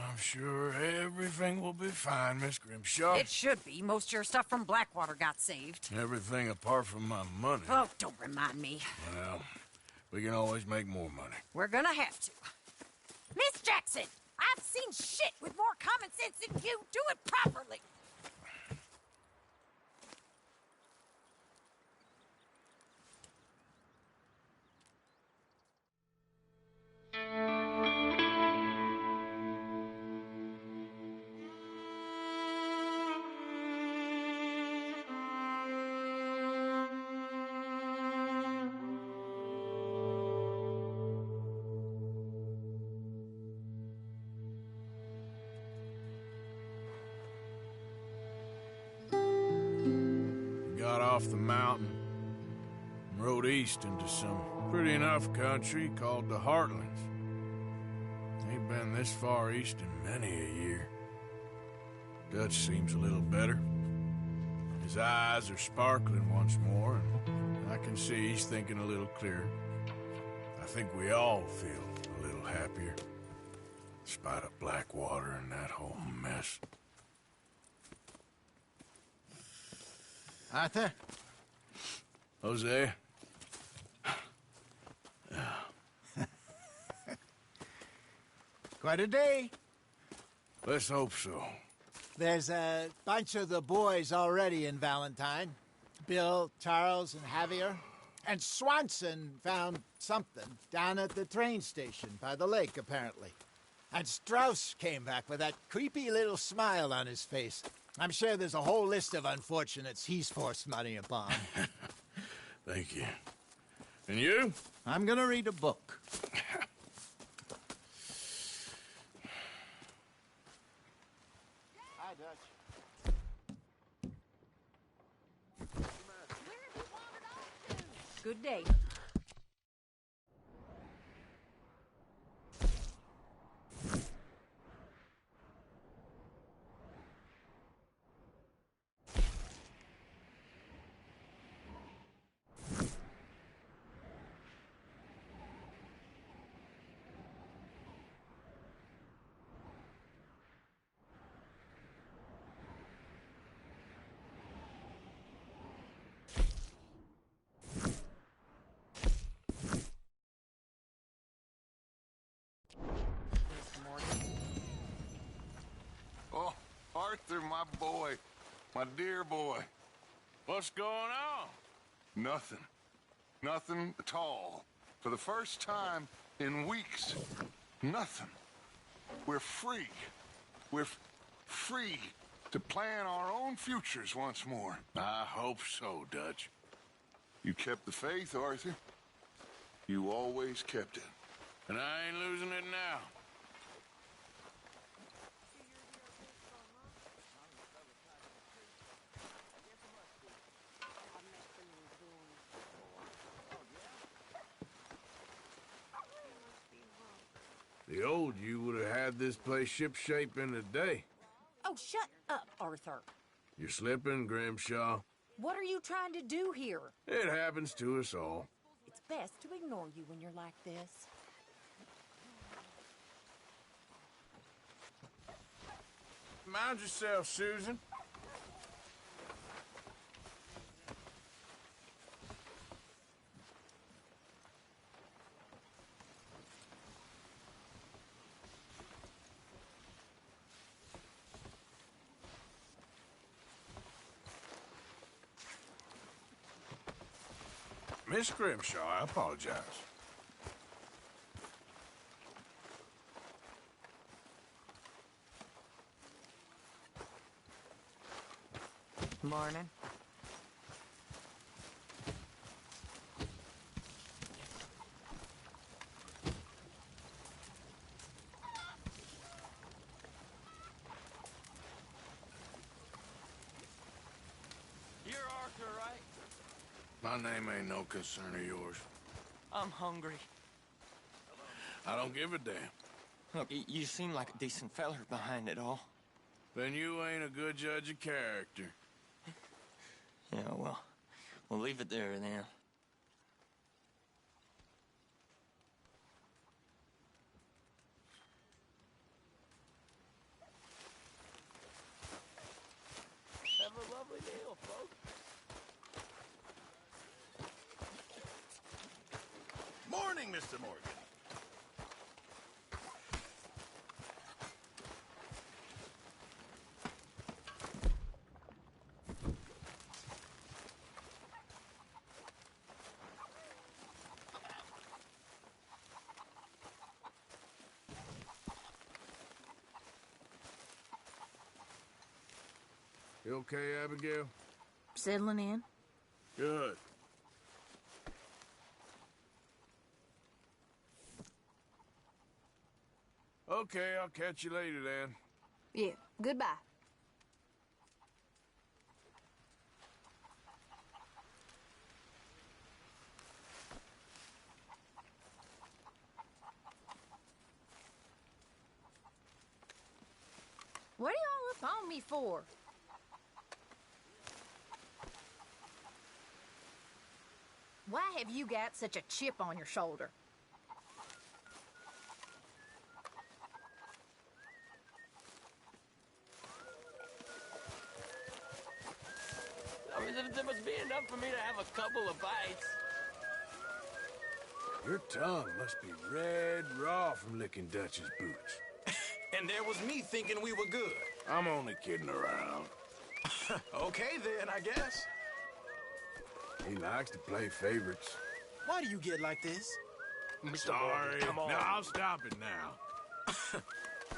I'm sure everything will be fine, Miss Grimshaw. It should be. Most of your stuff from Blackwater got saved. Everything apart from my money. Oh, don't remind me. Well, we can always make more money. We're gonna have to. Miss Jackson, I've seen shit with more common sense than you. Do it properly. Got off the mountain and rode east into some pretty enough country called the Heartlands. Ain't been this far east in many a year. Dutch seems a little better. His eyes are sparkling once more, and I can see he's thinking a little clearer. I think we all feel a little happier, in spite of Blackwater and that whole mess. Arthur? Jose? Quite a day. Let's hope so. There's a bunch of the boys already in Valentine. Bill, Charles, and Javier. And Swanson found something down at the train station by the lake, apparently. And Strauss came back with that creepy little smile on his face. I'm sure there's a whole list of unfortunates he's forced money upon. Thank you. And you? I'm gonna read a book. Hi, Dutch. Good day. Oh, Arthur, my boy. My dear boy. What's going on? Nothing. Nothing at all. For the first time in weeks, nothing. We're free. We're free to plan our own futures once more. I hope so, Dutch. You kept the faith, Arthur. You always kept it. And I ain't losing it now. The old you would have had this place shipshape in a day. Oh, shut up, Arthur. You're slipping, Grimshaw. What are you trying to do here? It happens to us all. It's best to ignore you when you're like this. Mind yourself, Susan. Miss Grimshaw, I apologize. Morning. My name ain't no concern of yours. I'm hungry. I don't give a damn. Look, you seem like a decent feller behind it all. Then you ain't a good judge of character. Yeah, well, we'll leave it there then. Have a lovely meal, folks. Morning, Mr. Morgan. You okay, Abigail? Settling in? Good. Okay, I'll catch you later then. Yeah, goodbye. What are y'all up on me for? Why have you got such a chip on your shoulder? I mean, there must be enough for me to have a couple of bites. Your tongue must be red raw from licking Dutch's boots. And there was me thinking we were good. I'm only kidding around. Okay, then, I guess. He likes to play favorites. Why do you get like this? Sorry. Come on. No, I'll stop it now.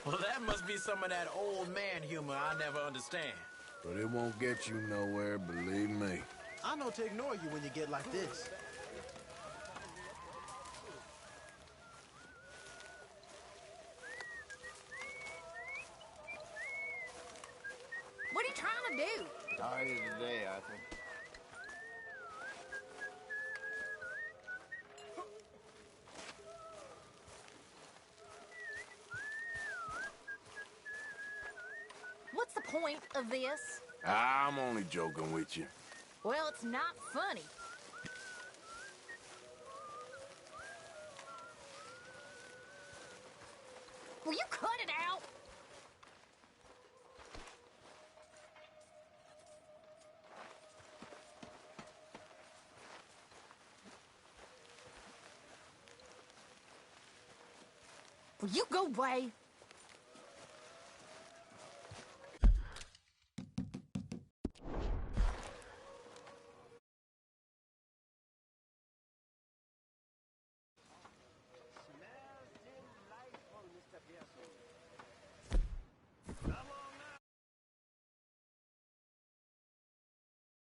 Well, that must be some of that old man humor I never understand. But it won't get you nowhere, believe me. I know to ignore you when you get like this. What are you trying to do? Tired today, I think. What's the point of this? I'm only joking with you. Well, it's not funny. Will you cut it out? Will you go away?